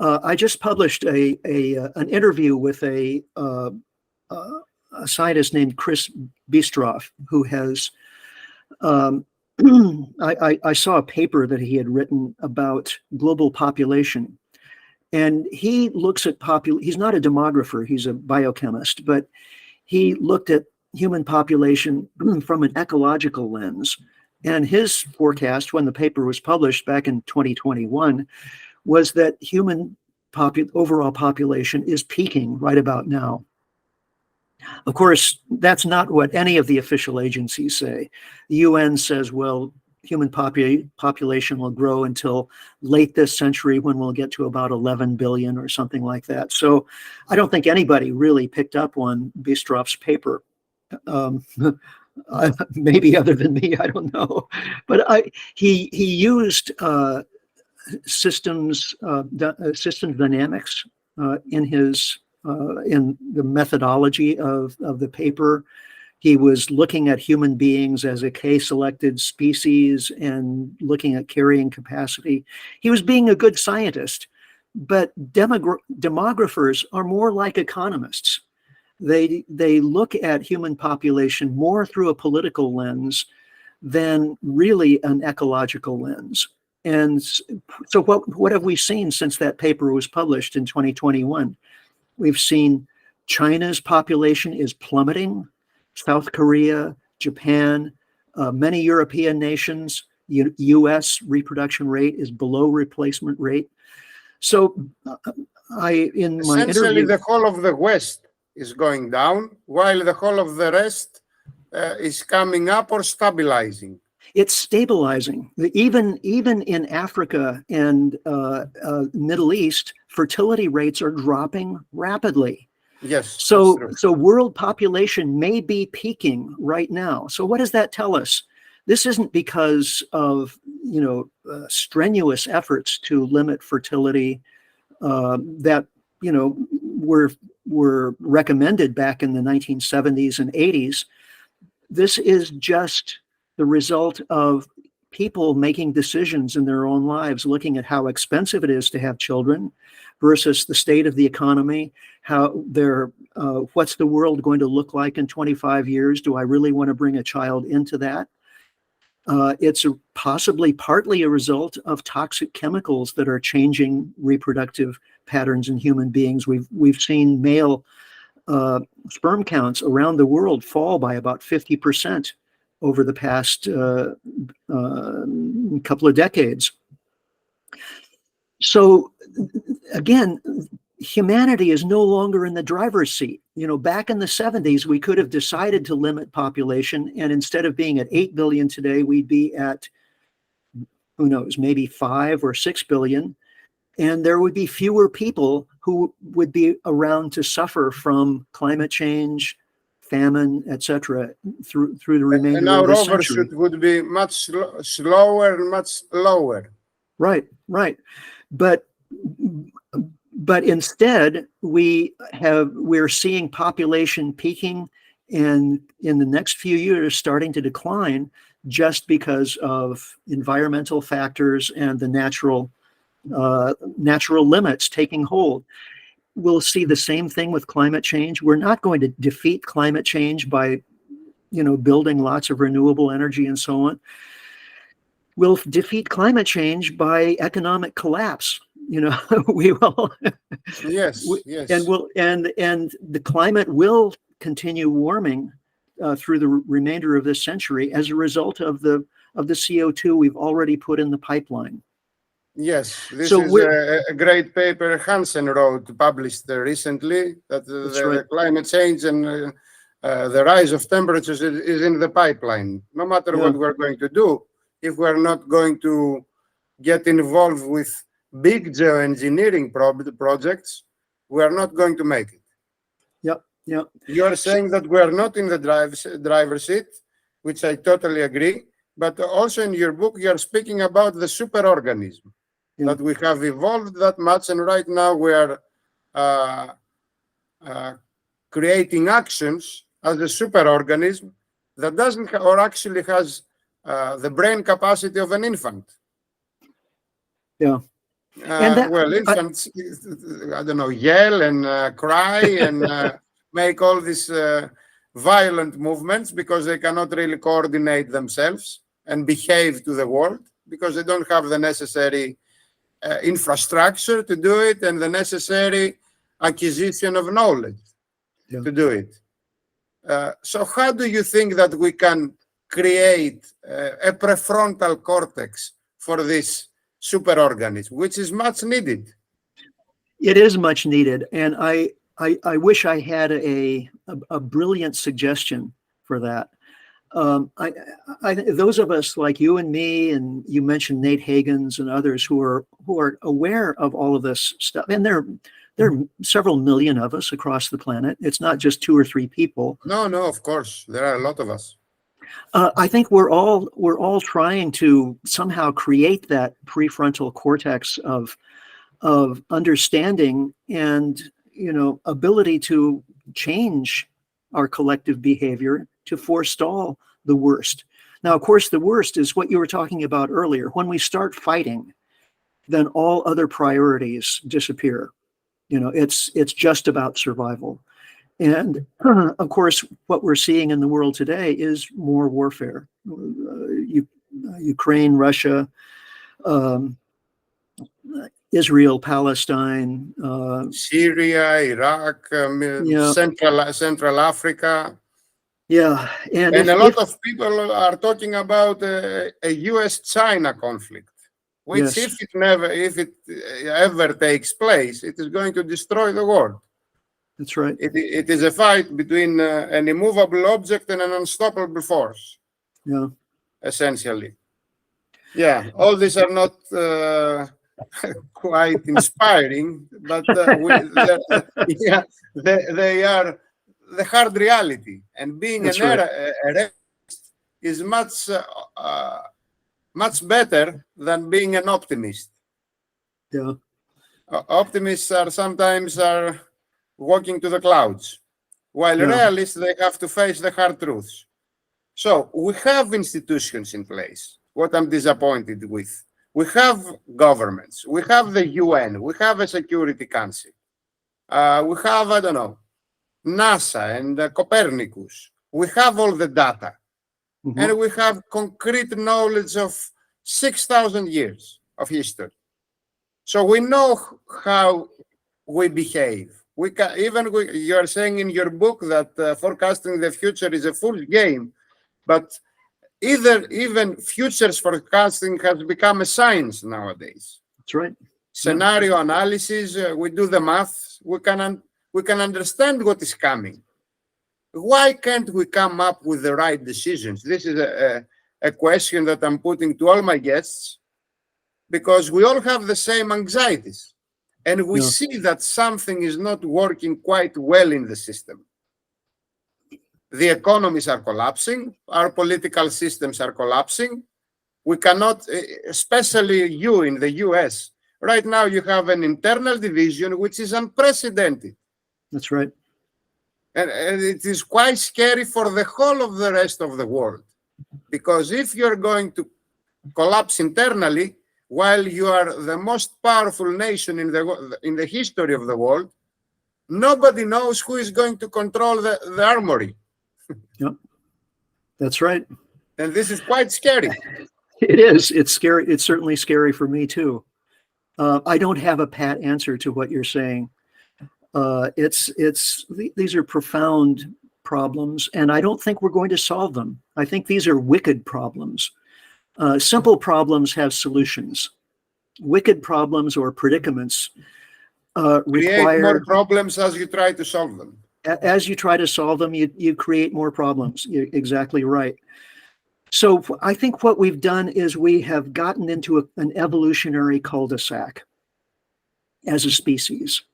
I just published an interview with a scientist named Chris Bistroff, who has, I saw a paper that he had written about global population. And he looks at he's not a demographer, he's a biochemist, but he looked at human population from an ecological lens. And his forecast, when the paper was published back in 2021, was that human overall population is peaking right about now. Of course, that's not what any of the official agencies say. The UN says, well, human population will grow until late this century, when we'll get to about 11 billion or something like that. So I don't think anybody really picked up on Bistroff's paper. Maybe other than me, I don't know. But he used systems dynamics in his in the methodology of the paper. He was looking at human beings as a K-selected species and looking at carrying capacity. He was being a good scientist, but demographers are more like economists. They look at human population more through a political lens than really an ecological lens. And so what have we seen since that paper was published in 2021? We've seen China's population is plummeting. South Korea, Japan, many European nations, U.S. reproduction rate is below replacement rate. So in my essentially interview, the whole of the West is going down, while the whole of the rest is coming up or stabilizing. It's stabilizing. Even in Africa and Middle East, fertility rates are dropping rapidly. Yes. So world population may be peaking right now. So what does that tell us? This isn't because of strenuous efforts to limit fertility that were recommended back in the 1970s and 80s. This is just the result of people making decisions in their own lives, looking at how expensive it is to have children versus the state of the economy, what's the world going to look like in 25 years? Do I really want to bring a child into that? It's possibly partly a result of toxic chemicals that are changing reproductive patterns in human beings. We've seen male sperm counts around the world fall by about 50% over the past couple of decades. So again, humanity is no longer in the driver's seat. Back in the 70s, we could have decided to limit population, and instead of being at 8 billion today, we'd be at, who knows, maybe 5 or 6 billion. And there would be fewer people who would be around to suffer from climate change, famine, etc., through the remainder of the century. And our overshoot would be much slower and much lower. Right. But instead, we're seeing population peaking, and in the next few years starting to decline, just because of environmental factors and the natural limits taking hold. We'll see the same thing with climate change. We're not going to defeat climate change by, building lots of renewable energy and so on. We'll defeat climate change by economic collapse. We will. Yes. And the climate will continue warming through the remainder of this century as a result of the CO2 we've already put in the pipeline. Yes, this So is a great paper Hansen wrote, published recently, that that's right. the climate change and the rise of temperatures is in the pipeline. No matter Yeah, what we're going to do, if we're not going to get involved with big geoengineering projects, we are not going to make it. yep, yep. You are saying that we are not in the driver's seat, which I totally agree. But also in your book, you are speaking about the superorganism, Yeah, that we have evolved that much, and right now we are uh, uh, creating actions as a superorganism that doesn't or actually has the brain capacity of an infant. yeah. And that, Well, infants, I don't know, yell and cry and make all these violent movements because they cannot really coordinate themselves and behave to the world because they don't have the necessary infrastructure to do it and the necessary acquisition of knowledge yeah. to do it. So how do you think that we can create a prefrontal cortex for this superorganism, which is much needed? It is much needed, and I wish I had a brilliant suggestion for that. Those of us like you and me, and you mentioned Nate Hagens and others who are aware of all of this stuff, and there are several million of us across the planet. It's not just 2 or 3 people. No, of course, there are a lot of us. I think we're all trying to somehow create that prefrontal cortex of understanding and ability to change our collective behavior to forestall the worst. Now, of course, the worst is what you were talking about earlier. When we start fighting, then all other priorities disappear. It's just about survival. And of course, what we're seeing in the world today is more warfare. Ukraine, Russia, Israel, Palestine, Syria, Iraq, yeah, Central Africa. yeah, and a lot of people are talking about a US-China conflict, which yes, if it ever takes place, it is going to destroy the world. that's right. It is a fight between an immovable object and an unstoppable force. Yeah, Essentially. Yeah, all these are not quite inspiring, but yeah, they are the hard reality. And being that's an right. realist is much better than being an optimist. Yeah, Optimists are sometimes walking to the clouds, while yeah, realists, they have to face the hard truths. So we have institutions in place. What I'm disappointed with. We have governments. We have the UN. We have a Security Council. We have, I don't know, NASA and Copernicus. We have all the data. And we have concrete knowledge of 6,000 years of history. So we know how we behave. You are saying in your book that forecasting the future is a fool's game, but even futures forecasting has become a science nowadays. that's right. Scenario analysis, we do the math, we can understand what is coming. Why can't we come up with the right decisions? This is a question that I'm putting to all my guests, because we all have the same anxieties, and we see that something is not working quite well in the system. The economies are collapsing. Our political systems are collapsing. We cannot, especially you in the US, right now you have an internal division which is unprecedented. That's right. And it is quite scary for the whole of the rest of the world. Because if you're going to collapse internally, while you are the most powerful nation in the history of the world, nobody knows who is going to control the armory. Yep, that's right. And this is quite scary. It is. It's scary. It's certainly scary for me too. I don't have a pat answer to what you're saying. These are profound problems, and I don't think we're going to solve them. I think these are wicked problems. Simple problems have solutions, wicked problems or predicaments Create require more problems as you try to solve them. As you try to solve them, you create more problems. You're exactly right. So I think what we've done is we have gotten into an evolutionary cul-de-sac as a species.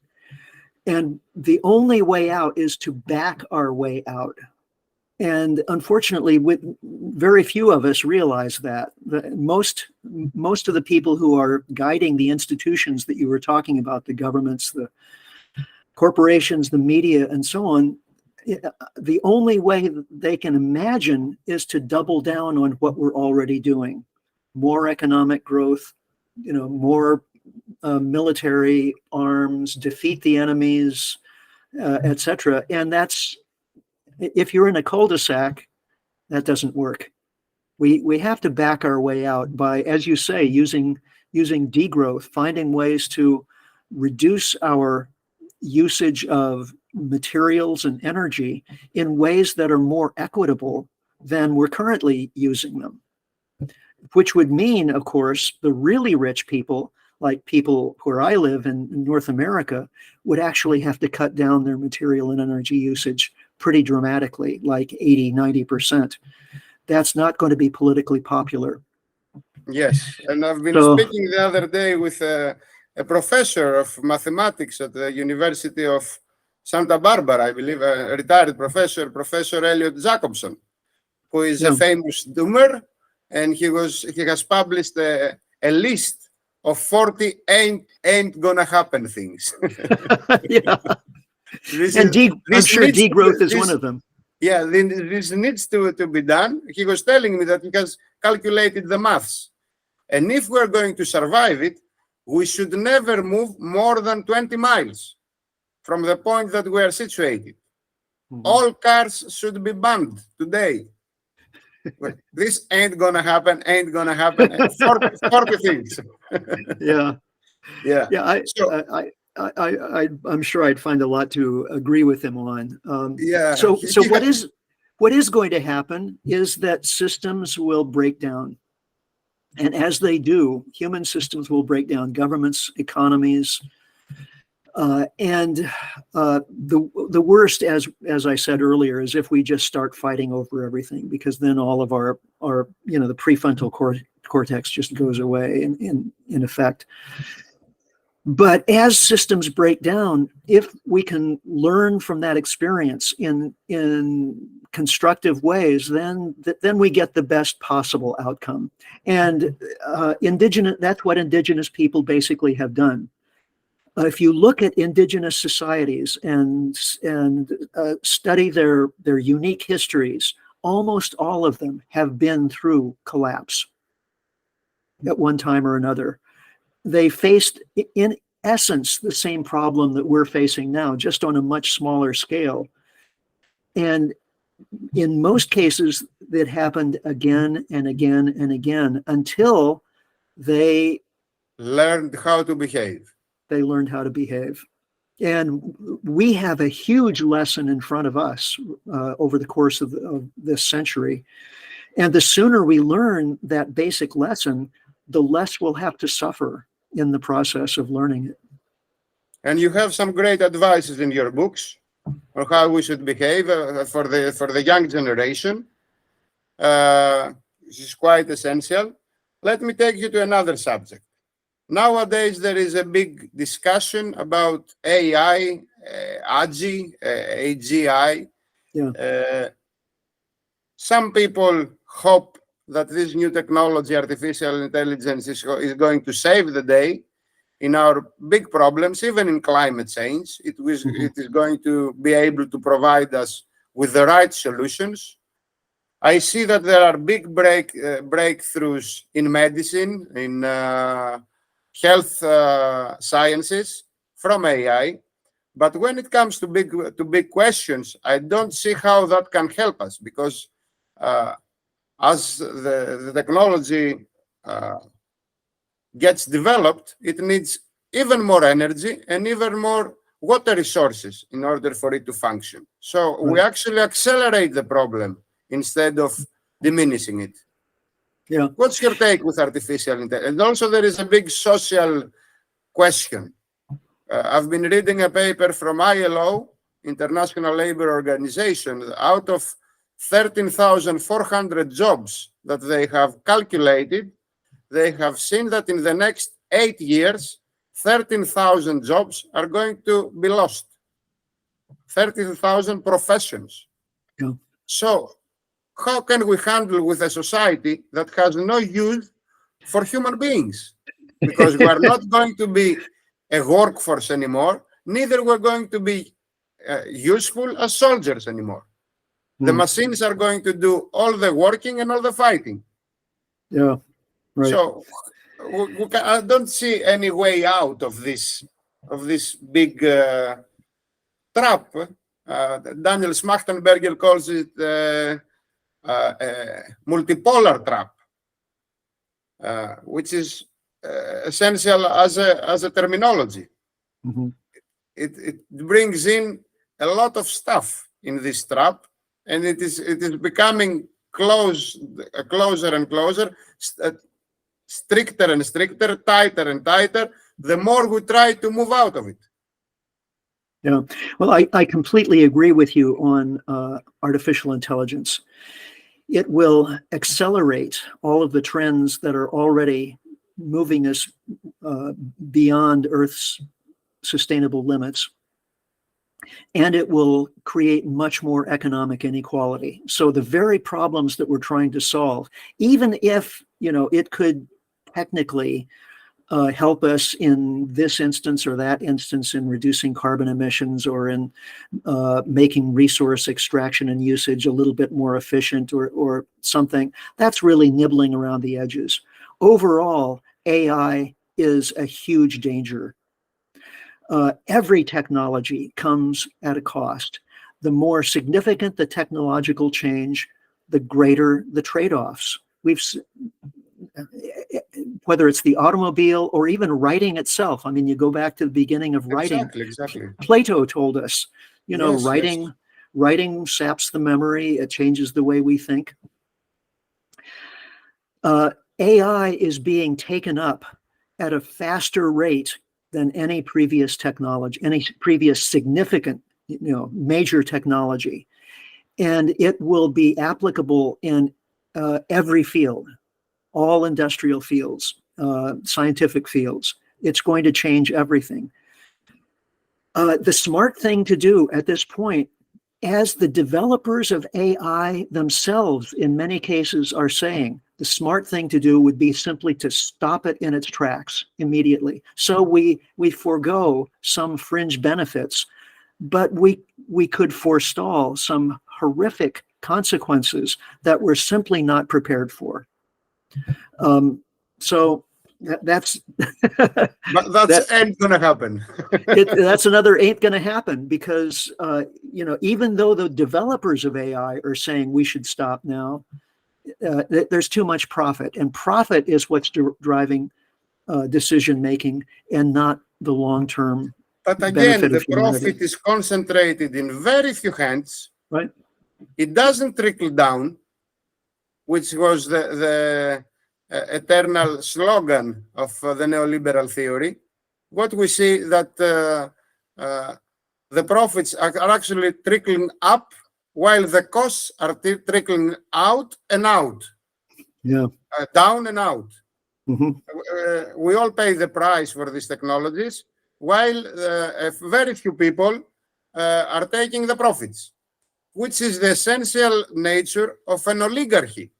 And the only way out is to back our way out. And unfortunately, very few of us realize that. Most of the people who are guiding the institutions that you were talking about, the governments, the corporations, the media, and so on, the only way they can imagine is to double down on what we're already doing. More economic growth, more military arms, defeat the enemies, etc. And that's, if you're in a cul-de-sac, that doesn't work. We have to back our way out by, as you say, using degrowth, finding ways to reduce our usage of materials and energy in ways that are more equitable than we're currently using them. Which would mean, of course, the really rich people, like people where I live in North America, would actually have to cut down their material and energy usage pretty dramatically, like 80, 90%. That's not going to be politically popular. Yes, and I've been speaking the other day with a professor of mathematics at the University of Santa Barbara, I believe, a retired professor, Professor Elliot Jacobson, who is a famous doomer, and he has published a list of 40 ain't gonna happen things. Yeah. I'm sure degrowth is one of them. Yeah, this needs to be done. He was telling me that he has calculated the maths. And if we're going to survive it, we should never move more than 20 miles from the point that we are situated. Mm-hmm. All cars should be banned today. This ain't gonna happen, 40 things. Yeah. Yeah. Yeah. I'm sure I'd find a lot to agree with him on. So what is going to happen is that systems will break down. And as they do, human systems will break down, governments, economies. And the worst, as I said earlier, is if we just start fighting over everything, because then all of our the prefrontal cortex just goes away in effect. But as systems break down, if we can learn from that experience in constructive ways, then we get the best possible outcome. And that's what indigenous people basically have done. If you look at indigenous societies and study their unique histories, almost all of them have been through collapse at one time or another. They faced, in essence, the same problem that we're facing now, just on a much smaller scale. And in most cases, that happened again and again and again until they learned how to behave. They learned how to behave. And we have a huge lesson in front of us over the course of this century. And the sooner we learn that basic lesson, the less we'll have to suffer in the process of learning it. And you have some great advices in your books on how we should behave for the young generation. This is quite essential. Let me take you to another subject. Nowadays, there is a big discussion about AI, AGI. Yeah. Some people hope that this new technology, artificial intelligence, is going to save the day in our big problems, even in climate change. It is going to be able to provide us with the right solutions. I see that there are big breakthroughs in medicine, in health sciences from AI. But when it comes to big questions, I don't see how that can help us, because as the technology gets developed, it needs even more energy and even more water resources in order for it to function. So we actually accelerate the problem instead of diminishing it. Yeah. What's your take with artificial intelligence? And also, there is a big social question. I've been reading a paper from ILO, International Labour Organization, out of 13,400 jobs that they have calculated. They have seen that in the next 8 years, 13,000 jobs are going to be lost. 13,000 professions. Yeah. So, how can we handle with a society that has no use for human beings? Because we are not going to be a workforce anymore, neither we're going to be useful as soldiers anymore. The machines are going to do all the working and all the fighting. Yeah, right. So I don't see any way out of this big trap. Daniel Schmachtenberger calls it multipolar trap, which is essential as a terminology. Mm-hmm. It brings in a lot of stuff in this trap, and it is becoming closer and closer, stricter and stricter, tighter and tighter, the more we try to move out of it. Yeah, well, I completely agree with you on artificial intelligence. It will accelerate all of the trends that are already moving us beyond Earth's sustainable limits. And it will create much more economic inequality. So the very problems that we're trying to solve, even if, it could technically help us in this instance or that instance in reducing carbon emissions or in making resource extraction and usage a little bit more efficient or something, that's really nibbling around the edges. Overall, AI is a huge danger. Every technology comes at a cost. The more significant the technological change, the greater the trade-offs. Whether it's the automobile or even writing itself. I mean, you go back to the beginning of writing. Exactly. Plato told us, Yes, writing saps the memory. It changes the way we think. AI is being taken up at a faster rate than any previous technology, any previous significant, major technology. And it will be applicable in every field, all industrial fields, scientific fields. It's going to change everything. The smart thing to do at this point, as the developers of AI themselves in many cases are saying, the smart thing to do would be simply to stop it in its tracks immediately. So we forego some fringe benefits, but we could forestall some horrific consequences that we're simply not prepared for. So that's but that ain't gonna happen. That's another ain't gonna happen because even though the developers of AI are saying we should stop now, there's too much profit, and profit is what's driving decision making and not the long-term. But again, the profit is concentrated in very few hands. Right. It doesn't trickle down, which was the eternal slogan of the neoliberal theory. What we see that the profits are actually trickling up, while the costs are trickling out and out. Yeah. Down and out. Mm-hmm. We all pay the price for these technologies, while very few people are taking the profits, which is the essential nature of an oligarchy.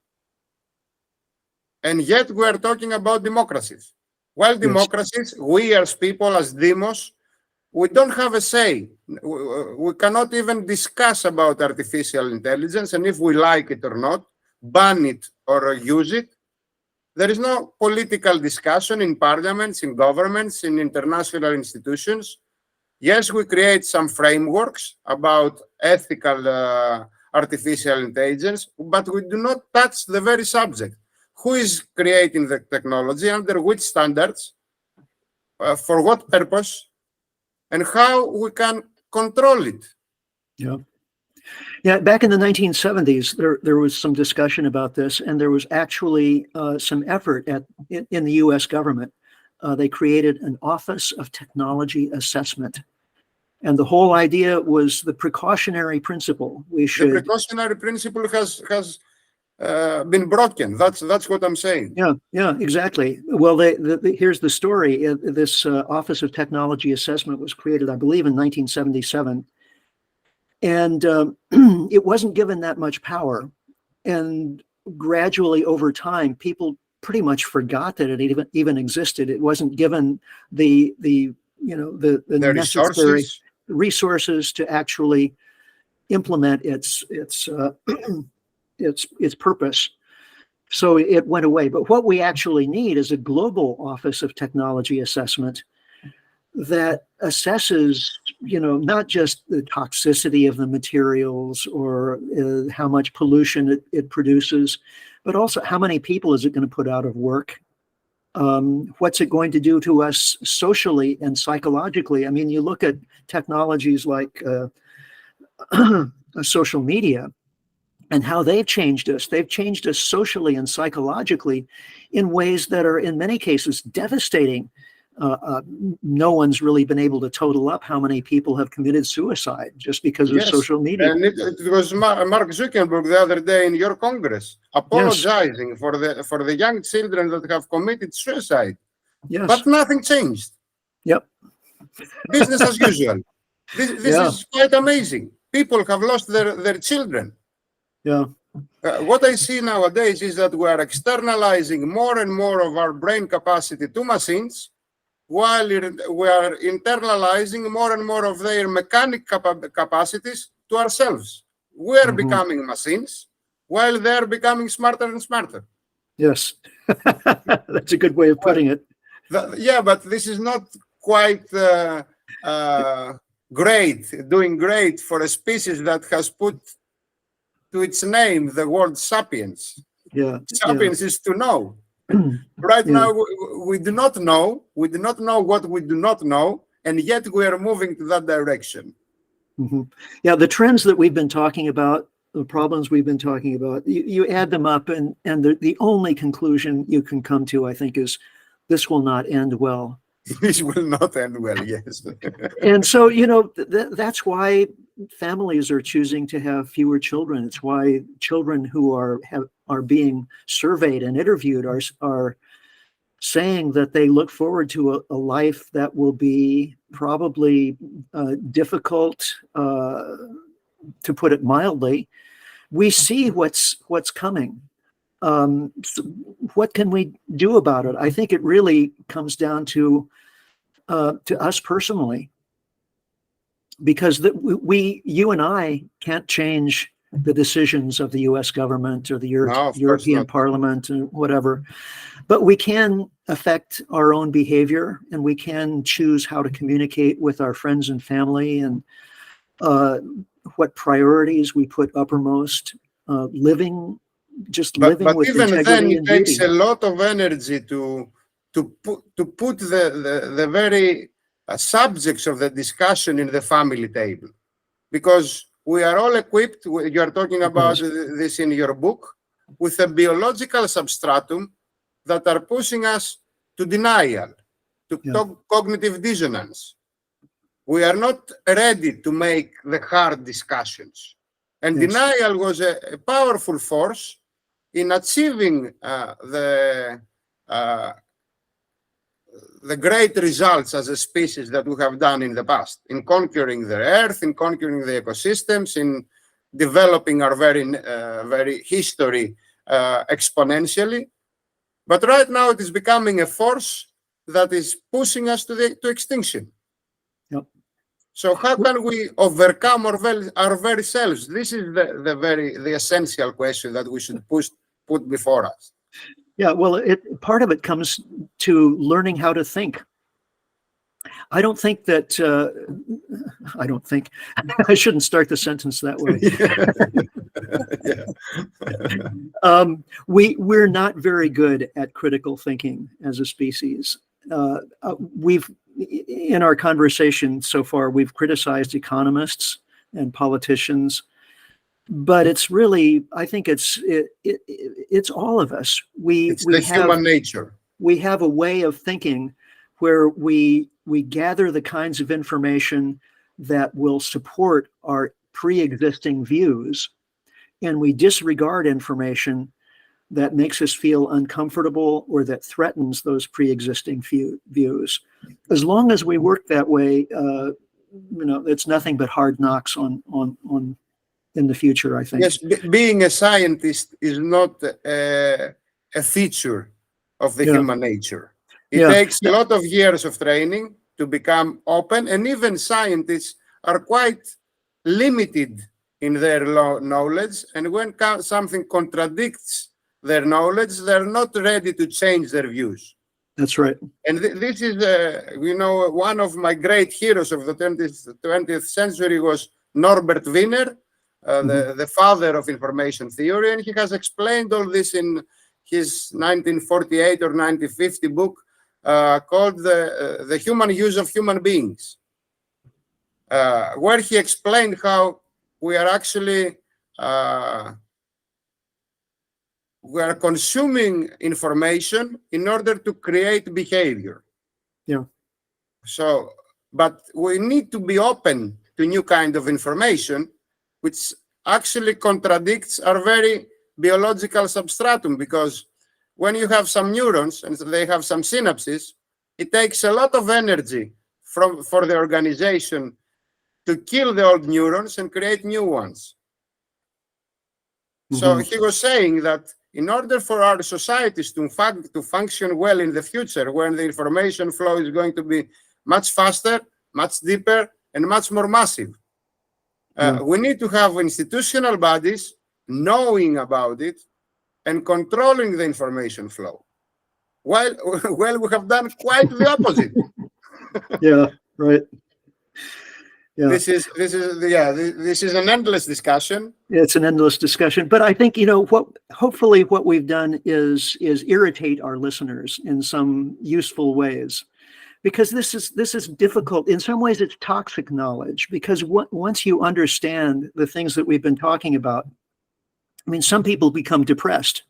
And yet we are talking about democracies. While democracies, we as people, as demos, we don't have a say. We cannot even discuss about artificial intelligence, and if we like it or not, ban it or use it. There is no political discussion in parliaments, in governments, in international institutions. Yes, we create some frameworks about ethical artificial intelligence, but we do not touch the very subject. Who is creating the technology, under which standards, for what purpose, and how we can control it. Yeah. Yeah, back in the 1970s, there was some discussion about this, and there was actually some effort in the U.S. government. They created an Office of Technology Assessment, and the whole idea was the precautionary principle. The precautionary principle has been broken. That's what I'm saying. Yeah, exactly. Well, here's the story. This Office of Technology Assessment was created, I believe, in 1977. And it wasn't given that much power. And gradually over time, people pretty much forgot that it even existed. It wasn't given the necessary resources to actually implement its purpose. So it went away. But what we actually need is a global Office of Technology Assessment that assesses, not just the toxicity of the materials or how much pollution it produces, but also how many people is it going to put out of work? What's it going to do to us socially and psychologically? I mean, you look at technologies like social media and how they've changed us. They've changed us socially and psychologically in ways that are, in many cases, devastating. No one's really been able to total up how many people have committed suicide just because of social media. And it was Mark Zuckerberg the other day in your Congress apologizing for the young children that have committed suicide. Yes. But nothing changed. Yep. Business as usual. This is quite amazing. People have lost their children. Yeah. What I see nowadays is that we are externalizing more and more of our brain capacity to machines, while we are internalizing more and more of their mechanic capacities to ourselves. We are becoming machines, while they are becoming smarter and smarter. Yes, that's a good way of putting it. But this is not quite doing great for a species that has put to its name the word sapiens. Yeah, sapiens is to know. Right now, we do not know. We do not know what we do not know, and yet we are moving to that direction. Yeah, the trends that we've been talking about, the problems we've been talking about, you add them up, and the only conclusion you can come to, I think, is this will not end well. This will not end well, yes. And so, that's why families are choosing to have fewer children. It's why children who are being surveyed and interviewed are saying that they look forward to a life that will be probably difficult, to put it mildly. We see what's coming. So what can we do about it? I think it really comes down to us personally, because you and I can't change the decisions of the U.S. government or the European Parliament and whatever, but we can affect our own behavior, and we can choose how to communicate with our friends and family, and what priorities we put uppermost. Living with even integrity then, it and takes beauty. a lot of energy to put the very subjects of the discussion in the family table, because we are all equipped. You are talking about this in your book, with a biological substratum that are pushing us to denial, to cognitive dissonance. We are not ready to make the hard discussions, and denial was a powerful force in achieving the great results as a species that we have done in the past, in conquering the earth, in conquering the ecosystems, in developing our very history exponentially. But right now it is becoming a force that is pushing us to extinction. Yep. So how can we overcome our very selves? This is the essential question that we should put before us. Yeah, well, part of it comes to learning how to think. I think I shouldn't start the sentence that way. We're not very good at critical thinking as a species. In our conversation so far, we've criticized economists and politicians But it's really, I think it's all of us. It's the human nature. We have a way of thinking where we gather the kinds of information that will support our pre-existing views, and we disregard information that makes us feel uncomfortable or that threatens those pre-existing views. As long as we work that way, it's nothing but hard knocks on in the future, I think. Yes, being a scientist is not a feature of the human nature. It takes a lot of years of training to become open, and even scientists are quite limited in their knowledge, and when something contradicts their knowledge, they're not ready to change their views. That's right. And this is, one of my great heroes of the 20th century was Norbert Wiener, the father of information theory, and he has explained all this in his 1948 or 1950 book called The Human Use of Human Beings, where he explained how we are actually we are consuming information in order to create behavior. Yeah. So, but we need to be open to new kind of information, which actually contradicts our very biological substratum, because when you have some neurons and they have some synapses, it takes a lot of energy for the organization to kill the old neurons and create new ones. So he was saying that in order for our societies to function well in the future, when the information flow is going to be much faster, much deeper, and much more massive, we need to have institutional bodies knowing about it and controlling the information flow. Well, we have done quite the opposite. Yeah, right. Yeah. This is an endless discussion. It's an endless discussion, but I think hopefully what we've done is irritate our listeners in some useful ways, because this is difficult. In some ways, it's toxic knowledge, because once you understand the things that we've been talking about, I mean, some people become depressed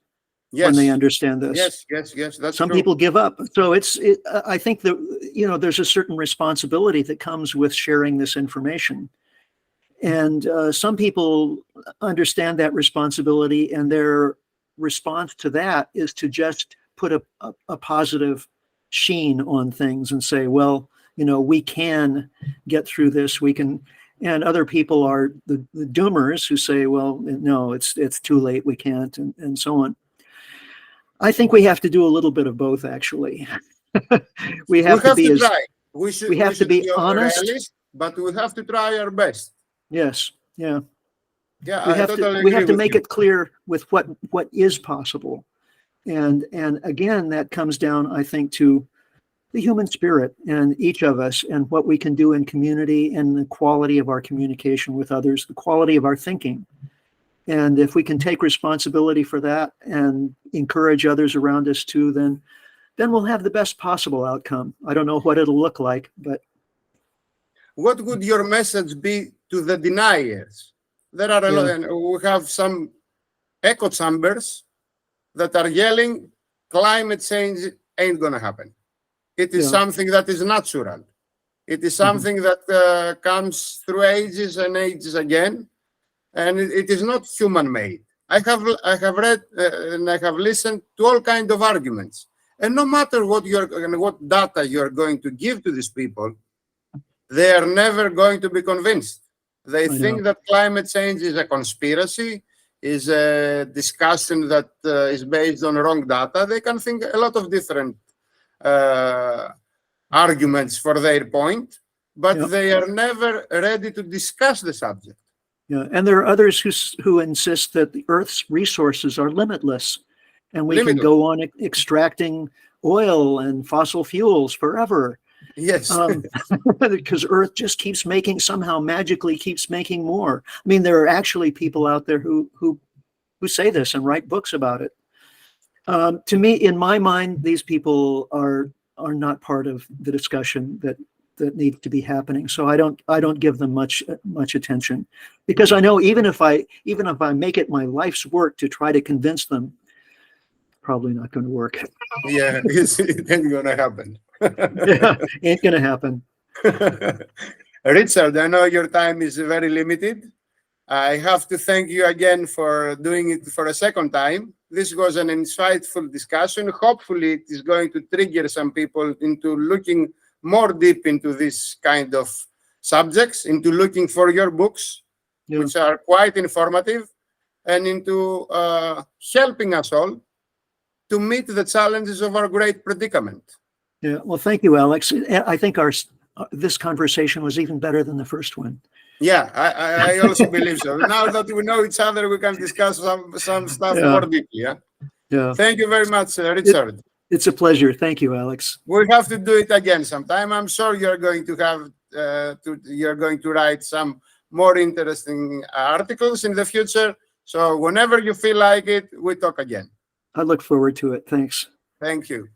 when they understand this. Yes, that's some true. people give up. So I think that there's a certain responsibility that comes with sharing this information, and some people understand that responsibility, and their response to that is to just put a positive sheen on things and say, well, we can get through this. We can. And other people are the doomers who say, well, no, it's too late. We can't, and so on. I think we have to do a little bit of both, actually. we have to try. We have to be honest, realist, but we have to try our best. Yes. Yeah. Yeah. We have to make it clear with what is possible, and again, that comes down, I think, to the human spirit and each of us, and what we can do in community, and the quality of our communication with others, the quality of our thinking. And if we can take responsibility for that and encourage others around us too, then we'll have the best possible outcome. I don't know what it'll look like, but. What would your message be to the deniers? There are a lot, and we have some echo chambers that are yelling, climate change ain't going to happen. It is something that is natural. It is something that comes through ages and ages again. And it is not human-made. I have read and I have listened to all kinds of arguments, and no matter what data you are going to give to these people, they are never going to be convinced. They think that climate change is a conspiracy, is a discussion that is based on wrong data. They can think a lot of different arguments for their point, but they are never ready to discuss the subject. Yeah, and there are others who insist that the Earth's resources are limitless, and we can go on extracting oil and fossil fuels forever. Yes, because Earth just magically keeps making more. I mean, there are actually people out there who say this and write books about it. To me, in my mind, these people are not part of the discussion that that needs to be happening. So I don't give them much attention, because I know even if I make it my life's work to try to convince them, probably not going to work. Yeah, it ain't gonna happen. Yeah, ain't going to happen. Richard, I know your time is very limited. I have to thank you again for doing it for a second time. This was an insightful discussion. Hopefully, it is going to trigger some people into looking more deep into this kind of subjects, into looking for your books, Yeah. which are quite informative, and into helping us all to meet the challenges of our great predicament. Yeah. Well, thank you, Alex. I think this conversation was even better than the first one. Yeah, I also believe so. Now that we know each other, we can discuss some stuff more deeply. Yeah. Yeah. Thank you very much, Richard. It's a pleasure. Thank you, Alex. We have to do it again sometime. I'm sure you're going to have you're going to write some more interesting articles in the future. So whenever you feel like it, we talk again. I look forward to it. Thanks. Thank you.